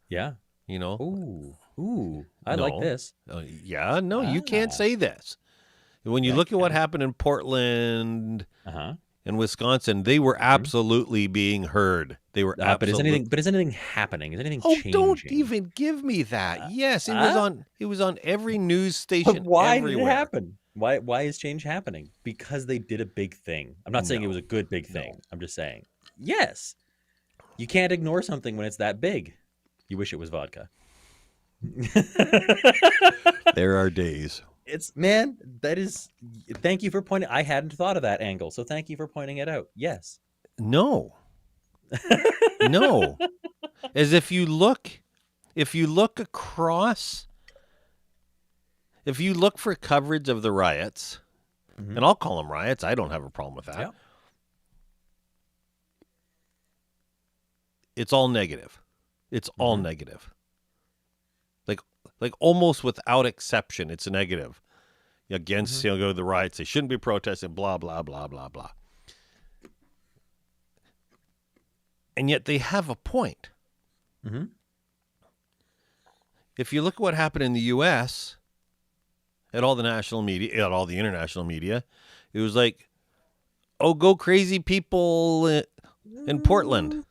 yeah. you know. Ooh, I like No. this. Yeah, no, you can't say this. When you Yeah, I look at what can. happened in Portland Uh-huh. and Wisconsin, they were absolutely being heard. They were But is absolutely. anything happening? Is anything Oh, changing? don't even give me that. Yes, it was uh? on. It was on every news But station why did everywhere. it happen? Why is change happening? Because they did a big thing. I'm not saying it was a good big thing. No. I'm just saying, yes, you can't ignore something when it's that big. You wish it was vodka. There are days. That is. Thank you for pointing. I hadn't thought of that angle, so thank you for pointing it out. Yes. No, no. As if you look across, if you look for coverage of the riots, and I'll call them riots. I don't have a problem with that. Yeah. It's all negative. It's all negative. Like almost without exception, it's negative. Against go to the riots, they shouldn't be protesting. Blah blah blah blah blah. And yet they have a point. Mm-hmm. If you look at what happened in the U.S. at all the national media, at all the international media, it was like, "Oh, go crazy, people in Portland."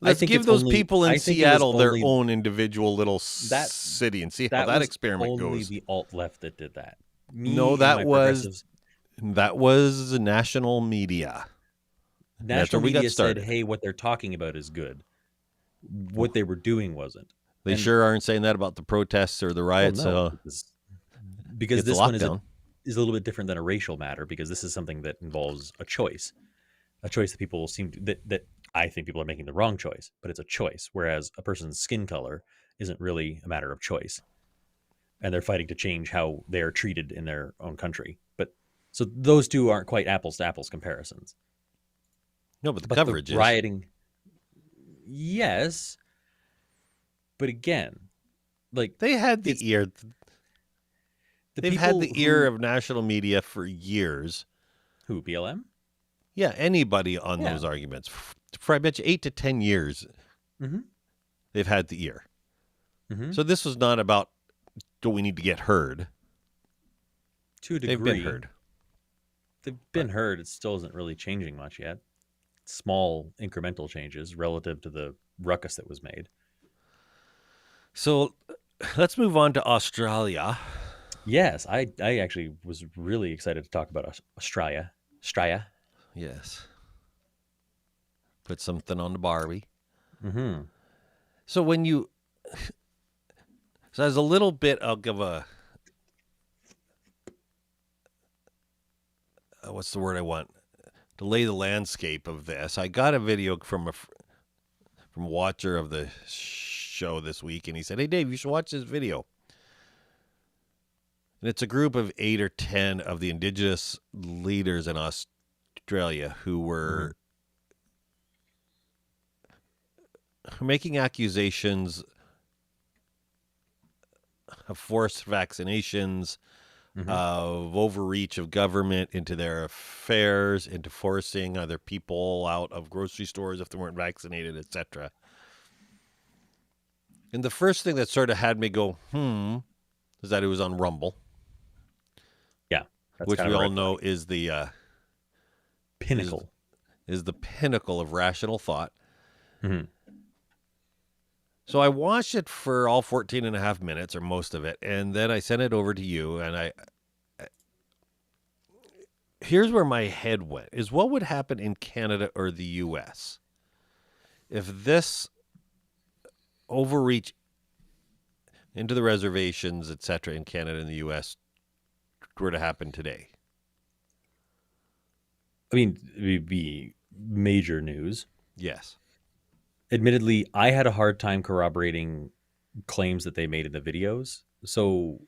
Let's give those people in Seattle their own individual little city and see how that experiment only goes. The alt left that did that. No, that was national media. That's National where we got media said, started. "Hey, what they're talking about is good. What they were doing wasn't." They sure aren't saying that about the protests or the riots. No, because It's a this one is lockdown. a little bit different than a racial matter, because this is something that involves a choice that people that I think people are making the wrong choice, but it's a choice. Whereas a person's skin color isn't really a matter of choice, and they're fighting to change how they are treated in their own country. But so those two aren't quite apples to apples comparisons. No, but the But coverage the is. rioting, yes, but again, Like They had it's the ear. the They've had people the ear who of national media for years. BLM. Yeah, anybody on Yeah. those arguments for I bet you 8 to 10 years Mm-hmm. they've had the ear. Mm-hmm. So this was not about do we need to get heard. To a They've been degree, heard, they've but been heard. It still isn't really changing much yet. Small incremental changes relative to the ruckus that was made. so let's move on to Australia. Yes, I actually was really excited to talk about Australia. Australia. Yes, put something on the Barbie. Mm-hmm. So when you so as a little bit, I'll give a what's the word I want to lay the landscape of this. I got a video from a watcher of the show this week, and he said, "Hey Dave, you should watch this video." And it's a group of 8 or 10 of the indigenous leaders in Australia who Mm-hmm. were making accusations of forced vaccinations, Mm-hmm. of overreach of government into their affairs, into forcing other people out of grocery stores if they weren't vaccinated, etc. And the first thing that sort of had me go, is that it was on Rumble, Yeah, that's which kind we of a all red know flag. is the is Pinnacle. is the pinnacle of rational thought. Mm-hmm. So I watched it for all 14 and a half minutes or most of it, and then I sent it over to you, and here's where my head went, is what would happen in Canada or the US if this overreach into the reservations, etc., in Canada and the US were to happen today. I mean, it would be major news. Yes. Admittedly, I had a hard time corroborating claims that they made in the videos. So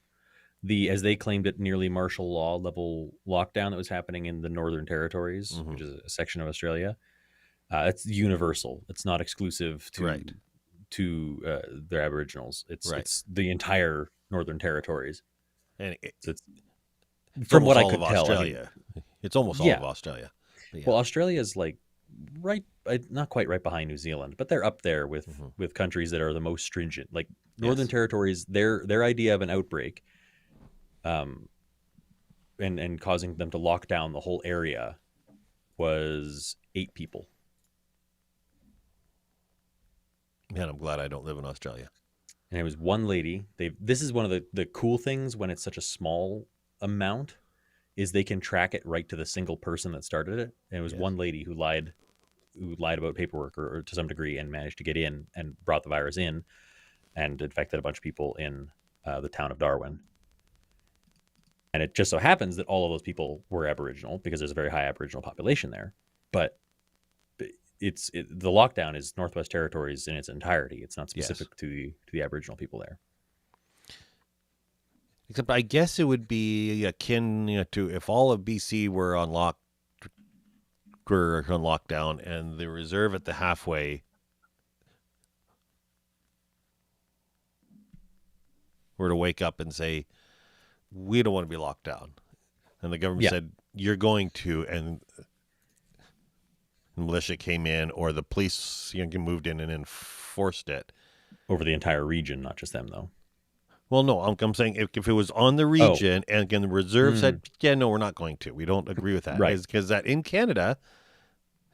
as they claimed it, nearly martial law level lockdown that was happening in the Northern Territories, Mm-hmm. which is a section of Australia, it's universal. It's not exclusive Right. to their Aboriginals. It's Right. it's the entire Northern Territories. And So it's it's from almost what I all of could tell. I mean, Australia. It's almost all of yeah. Australia. But yeah. Well, Australia is like right, not quite right behind New Zealand, but they're up there Mm-hmm. with countries that are the most stringent. Like Northern Yes. Territories, their idea of an outbreak, um, and causing them to lock down the whole area was 8 people. Man, I'm glad I don't live in Australia. And it was one lady. This is one of the cool things when it's such a small amount is they can track it right to the single person that started it. And it was Yes. one lady who lied about paperwork or to some degree and managed to get in and brought the virus in and infected a bunch of people in the town of Darwin. And it just so happens that all of those people were Aboriginal because there's a very high Aboriginal population there. But the lockdown is Northwest Territories in its entirety. It's not Yes. specific to the Aboriginal people there. Except I guess it would be akin to if all of BC were on lockdown and the reserve at the halfway were to wake up and say, we don't want to be locked down. And the government Yeah, said, you're going to, and militia came in or the police moved in and enforced it. over the entire region, not just them though. Well, no, I'm saying if it was on the Oh, region and again the reserve said, mm, yeah, no, we're not going to. We don't agree with that. right. Is because that in Canada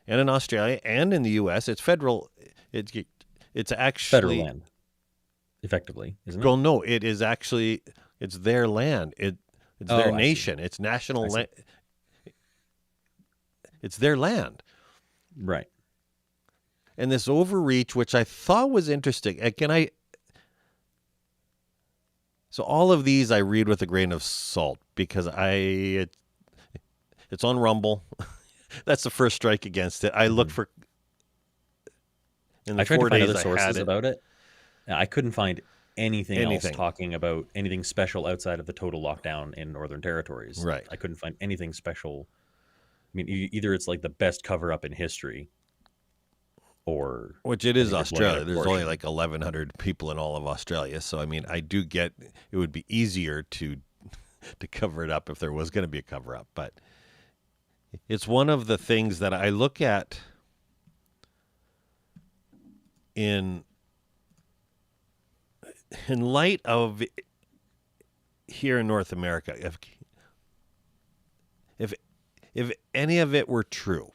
and in Australia and in the U.S., it's federal. It's Federal actually land, effectively, isn't it? well, no, it is actually it's their land. It's their Oh, I see. nation. It's national I see. land. It's their land. Right. And this overreach, which I thought was interesting, so all of these I read with a grain of salt because it's on Rumble. That's the first strike against it. I looked Hmm. for in I the tried to four find days other I had sources it. about it. I couldn't find anything else Anything talking about anything special outside of the total lockdown in Northern Territories. right? I couldn't find anything special. I mean, either it's like the best cover up in history, or Which it I is think they're blowing out Australia. of There's only proportion. like 1,100 people in all of Australia. So, I mean, I do get it would be easier to cover it up if there was going to be a cover up. But it's one of the things that I look at in light of here in North America. If if any of it were true,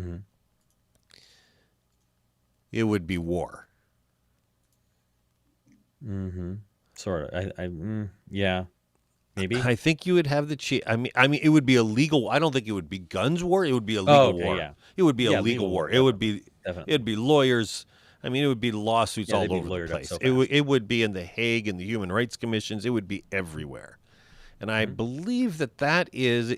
Mm-hmm. it would be war. Mm-hmm. Sort of. Yeah, maybe. I think you would have the I mean, it would be a legal. I don't think it would be guns war. It would be a Oh, legal okay, war. yeah. It would be a Yeah, legal legal war. war, It would definitely. be. It'd Definitely. be lawyers. I mean, it would be lawsuits Yeah, they'd all be over the lawyered up place. so It fast. would be in the Hague and the Human Rights Commissions. It would be everywhere. And I Mm-hmm. believe that is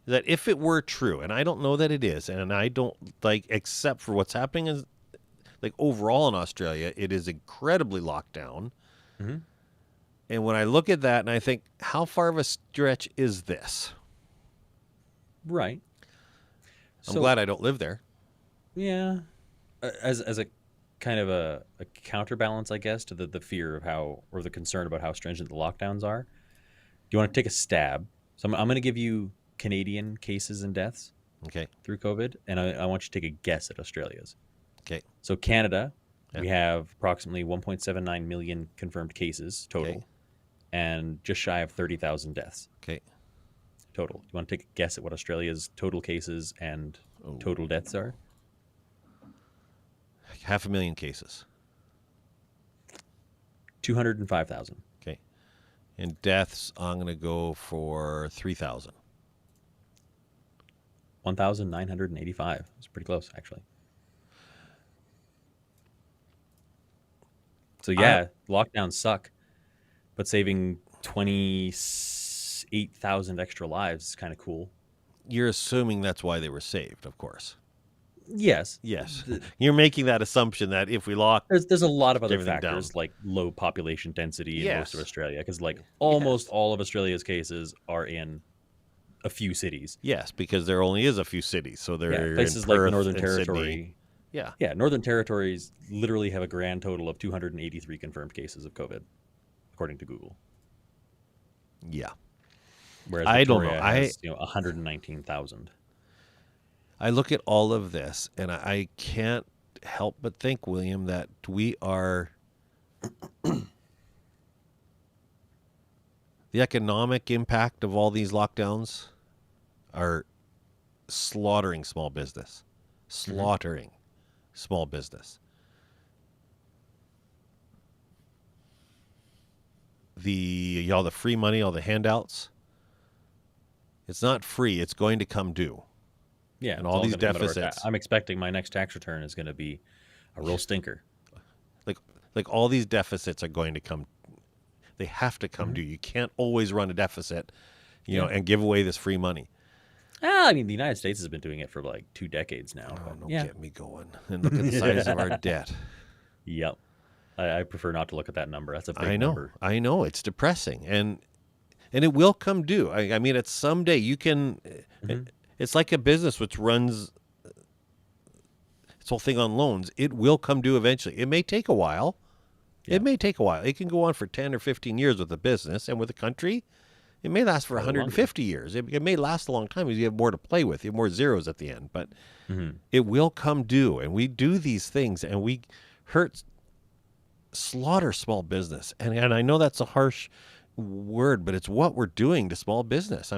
that if it were true, and I don't know that it is, and I don't like except for what's happening is like overall in Australia, it is incredibly locked down. Mm-hmm. And when I look at that and I think, how far of a stretch is this? Right. I'm So glad I don't live there. yeah, as a kind of a counterbalance, I guess, to the fear of how or the concern about how stringent the lockdowns are. Do you want to take a stab? So I'm going to give you Canadian cases and deaths Okay. through COVID, and I want you to take a guess at Australia's. Okay. So Canada, Yeah. we have approximately 1.79 million confirmed cases total, Okay. and just shy of 30,000 deaths Okay. total. Do you want to take a guess at what Australia's total cases and Oh. total deaths are? 500,000 cases. 205,000. Okay. And deaths, I'm going to go for 3,000. 1,985. It's pretty close, actually. So yeah, lockdowns suck, but saving 28,000 extra lives is kind of cool. You're assuming that's why they were saved, of course. Yes, Yes. You're making that assumption that if we lock there's a lot of other everything down. factors like low population density in most of Yes. Australia, because like almost Yes. all of Australia's cases are in a few cities. Yes, because there only is a few cities. So they're Yeah, in places like the Perth Northern and Sydney. Territory. Yeah. Yeah, Northern Territories literally have a grand total of 283 confirmed cases of COVID, according to Google. Yeah. Whereas I don't know. Victoria has 119,000. I look at all of this and I can't help but think, William, that we are the economic impact of all these lockdowns are slaughtering small business. Slaughtering small business. All the free money, all the handouts. It's not free. It's going to come due. Yeah, And it's all these gonna come out of our deficits. I'm expecting my next tax return is going to be a real stinker. Like all these deficits are going to come. They have to come due. You can't always run a deficit, Yeah. and give away this free money. I mean, the United States has been doing it for like 2 decades now. Oh, But don't yeah. get me going. And look at the size of our debt. Yep. I prefer not to look at that number. That's a big I know. number. I know. It's depressing. And it will come due. I mean, it's someday you can. It's like a business which runs its whole thing on loans. It will come due eventually. It may take a while. Yeah. It may take a while. It can go on for 10 or 15 years with a business, and with a country, it may last for Probably 150 years. It may last a long time because you have more to play with. You have more zeros at the end. But Mhm. it will come due, and we do these things, and we slaughter small business. And I know that's a harsh word, but it's what we're doing to small business.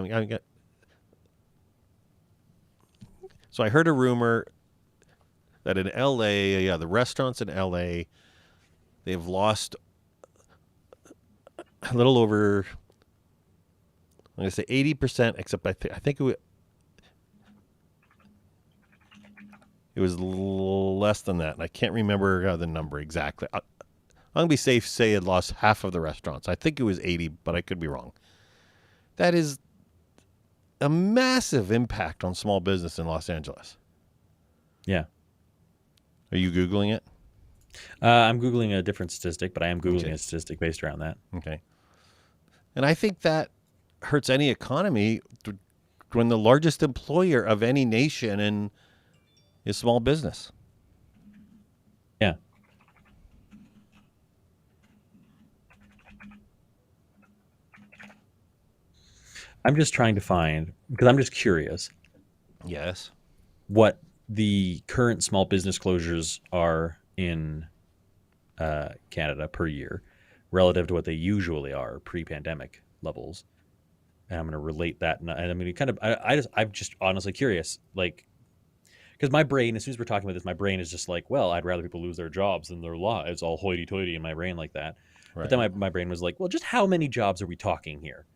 So I heard a rumor that in L.A., the restaurants in L.A., they've lost a little over, I'm going to say 80%, except I think it was less than that. And I can't remember the number exactly. I'm going to be safe, say it lost half of the restaurants. I think it was 80, but I could be wrong. That is a massive impact on small business in Los Angeles. Yeah. Are you Googling it? I'm Googling a different statistic, but I am Googling Okay. a statistic based around that. Okay. And I think that hurts any economy when the largest employer of any nation is small business. Yeah. I'm just trying to find, because I'm just curious, Yes. what the current small business closures are in Canada per year relative to what they usually are pre-pandemic levels. And I'm going to relate that. And I mean, kind of, I'm just honestly curious, like, because my brain, as soon as we're talking about this, my brain is just like, well, I'd rather people lose their jobs than their lives, all hoity-toity in my brain like that. But then Right. my brain was like, well, just how many jobs are we talking here?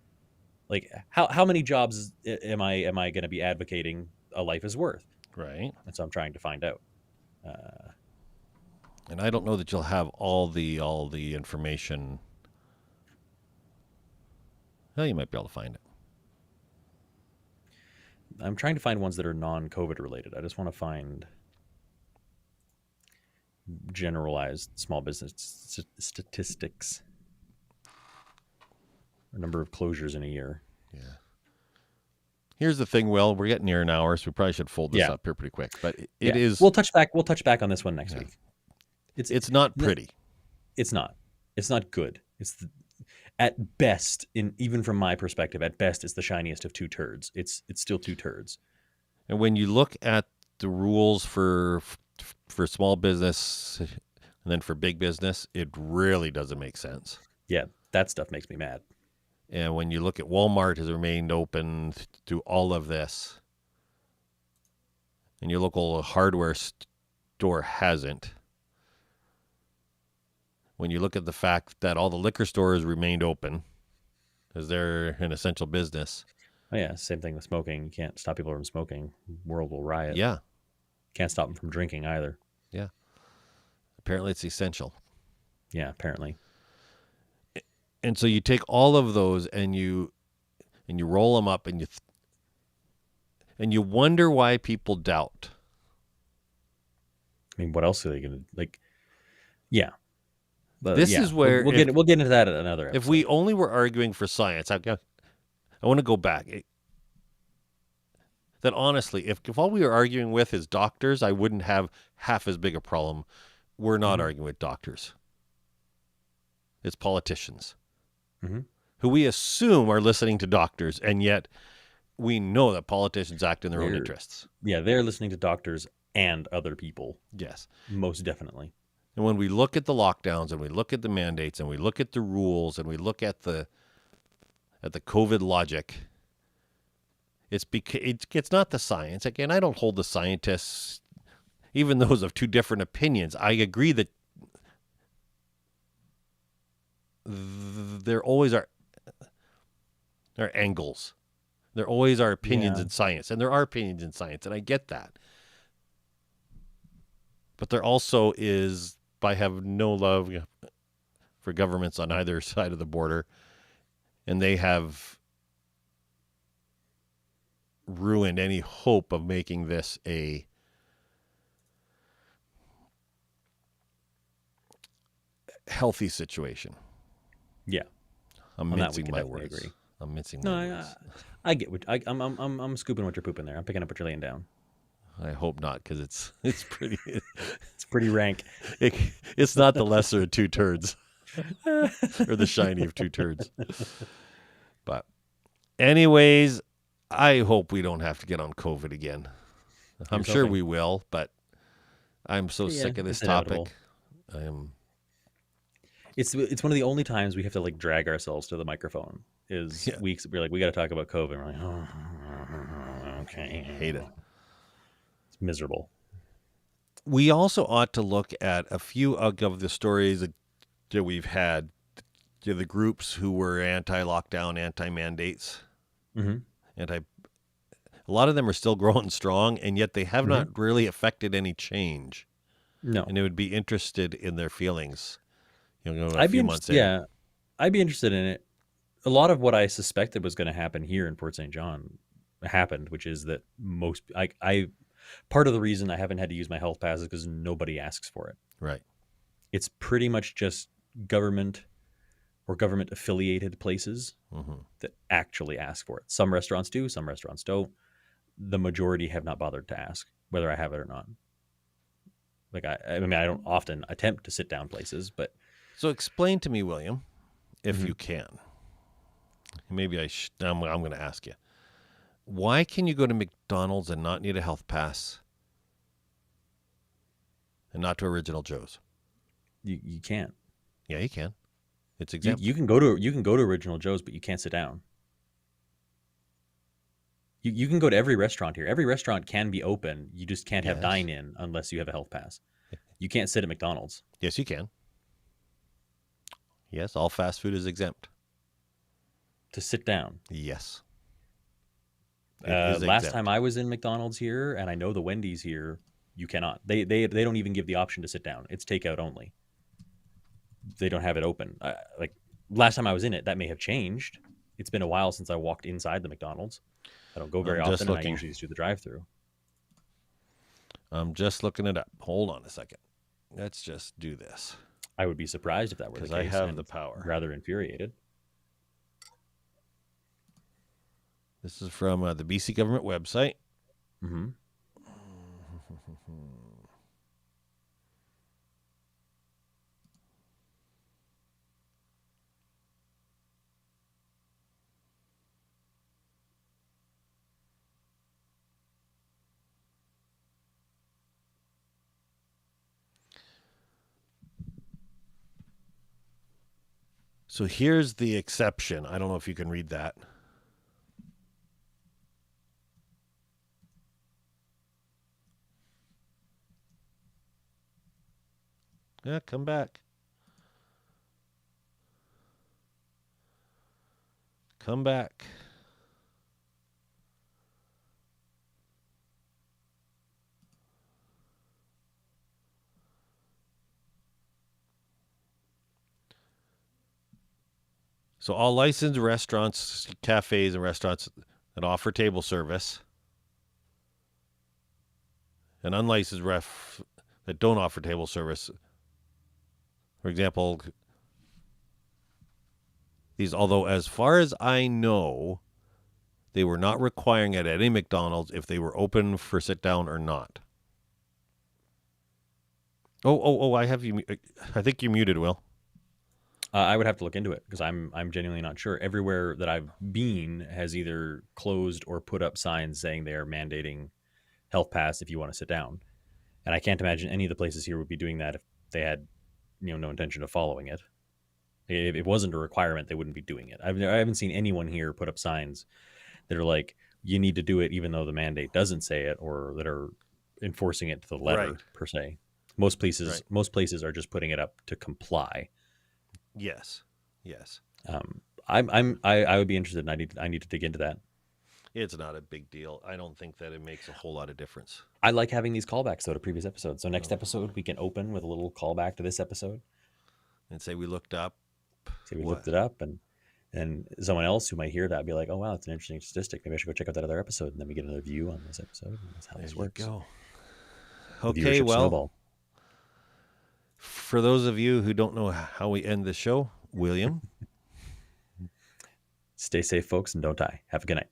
Like, how many jobs am I going to be advocating a life is worth? Right. And so I'm trying to find out. Uh, And I don't know that you'll have all the information. Well, you might be able to find it. I'm trying to find ones that are non-COVID related. I just want to find generalized small business statistics, a number of closures in a year. Yeah. Here's the thing, Will. We're getting near an hour, so we probably should fold this Yeah, up here pretty quick. But it yeah. is, We'll touch back on this one next yeah, week. It's it's not pretty. it's not. It's not good. At best, in even from my perspective, at best, it's the shiniest of two turds. It's still two turds. And when you look at the rules for small business and then for big business, it really doesn't make sense. Yeah, that stuff makes me mad. And when you look at Walmart has remained open through all of this, and your local hardware store hasn't. When you look at the fact that all the liquor stores remained open, as they're an essential business, Oh yeah, same thing with smoking. You can't stop people from smoking. World will riot. yeah, Can't stop them from drinking either. yeah, apparently it's essential. Yeah, apparently. And so you take all of those and you roll them up and and you wonder why people doubt. I mean, what else are they gonna like? Yeah, but This yeah, is we'll, where we'll get we'll get into that at another if episode. we only were arguing for science, I want to go back. That honestly, if all we were arguing with is doctors, I wouldn't have half as big a problem. We're not Mm-hmm. arguing with doctors. It's politicians Mm-hmm. who we assume are listening to doctors, and yet we know that politicians act in their own interests. Yeah, they're listening to doctors and other people, Yes. most definitely. And when we look at the lockdowns and we look at the mandates and we look at the rules and we look at the COVID logic, it's not the science. Again, I don't hold the scientists, even those of two different opinions. I agree that there always are angles. There always are opinions Yeah. in science, and there are opinions in science, and I get that. But there also is, I have no love for governments on either side of the border, and they have ruined any hope of making this a healthy situation. Yeah. I'm On that, we mincing can my definitely words. agree. I'm mincing No, my words. I get what I'm scooping what you're pooping there. I'm picking up what you're laying down. I hope not, because it's pretty. It's pretty rank. It's not the lesser of two turds, or the shiny of two turds. But, anyways, I hope we don't have to get on COVID again. I'm Here's sure hoping. we will, but I'm so Yeah, sick of this it's inevitable. topic. I am. It's one of the only times we have to like drag ourselves to the microphone. Is Yeah. weeks we're like, we got to talk about COVID. And we're like, oh, okay, Hate it. It's miserable. We also ought to look at a few of the stories that we've had. The groups who were anti-lockdown, anti-mandates, Mm-hmm. a lot of them are still growing strong, and yet they have Mm-hmm. not really affected any change. No, And it would be interested in their feelings. A I'd be few months in. yeah, I'd be interested in it. A lot of what I suspected was going to happen here in Port St. John happened, which is that I part of the reason I haven't had to use my health pass is because nobody asks for it. Right. It's pretty much just government or government affiliated places Mm-hmm. that actually ask for it. Some restaurants do, some restaurants don't. The majority have not bothered to ask whether I have it or not. Like I mean, I don't often attempt to sit down places, but So explain to me, William, if Mhm. you can. Maybe I'm going to ask you. Why can you go to McDonald's and not need a health pass and not to Original Joe's? you can't. Yeah, you can. It's You exempt. you can go to Original Joe's, but you can't sit down. You can go to every restaurant here. Every restaurant can be open. You just can't have Yes. dine in unless you have a health pass. You can't sit at McDonald's Yes, you can. Yes, all fast food is exempt. to sit down. Yes, it is Last time exempt. I was in McDonald's here, and I know the Wendy's here, you cannot. They don't even give the option to sit down. It's takeout only. They don't have it open. Like last time I was in it, that may have changed. It's been a while since I walked inside the McDonald's. I don't go very I'm just often, and I looking. usually just do the drive-through. I'm just looking it up. Hold on a second. Let's just do this I would be surprised if that were the because I case, have and the power. rather infuriated. This is from the BC government website. Mm-hmm. So here's the exception. I don't know if you can read that. Yeah, come back. Come back. So all licensed restaurants, cafes, and restaurants that offer table service, and unlicensed ref that don't offer table service. For example, these, although as far as I know, they were not requiring it at any McDonald's if they were open for sit down or not. Oh! I have you. I think you muted, Will. I would have to look into it because I'm genuinely not sure. Everywhere that I've been has either closed or put up signs saying they are mandating health pass if you want to sit down. And I can't imagine any of the places here would be doing that if they had, no intention of following it. If it wasn't a requirement, they wouldn't be doing it. I haven't seen anyone here put up signs that are like, you need to do it even though the mandate doesn't say it, or that are enforcing it to the Right. letter per se. Most places, Right. most places are just putting it up to comply. Yes. Yes. I would be interested. And I need to dig into that. It's not a big deal. I don't think that it makes a whole lot of difference. I like having these callbacks though to previous episodes. So next Oh. episode we can open with a little callback to this episode. And say we looked up. Say we What? looked it up, and someone else who might hear that be like, "Oh wow, it's an interesting statistic. Maybe I should go check out that other episode." And then we get another view on this episode. And that's how There this you works. go. The Okay, viewership well, snowball. for those of you who don't know how we end the show, William. Stay safe, folks, and don't die. Have a good night.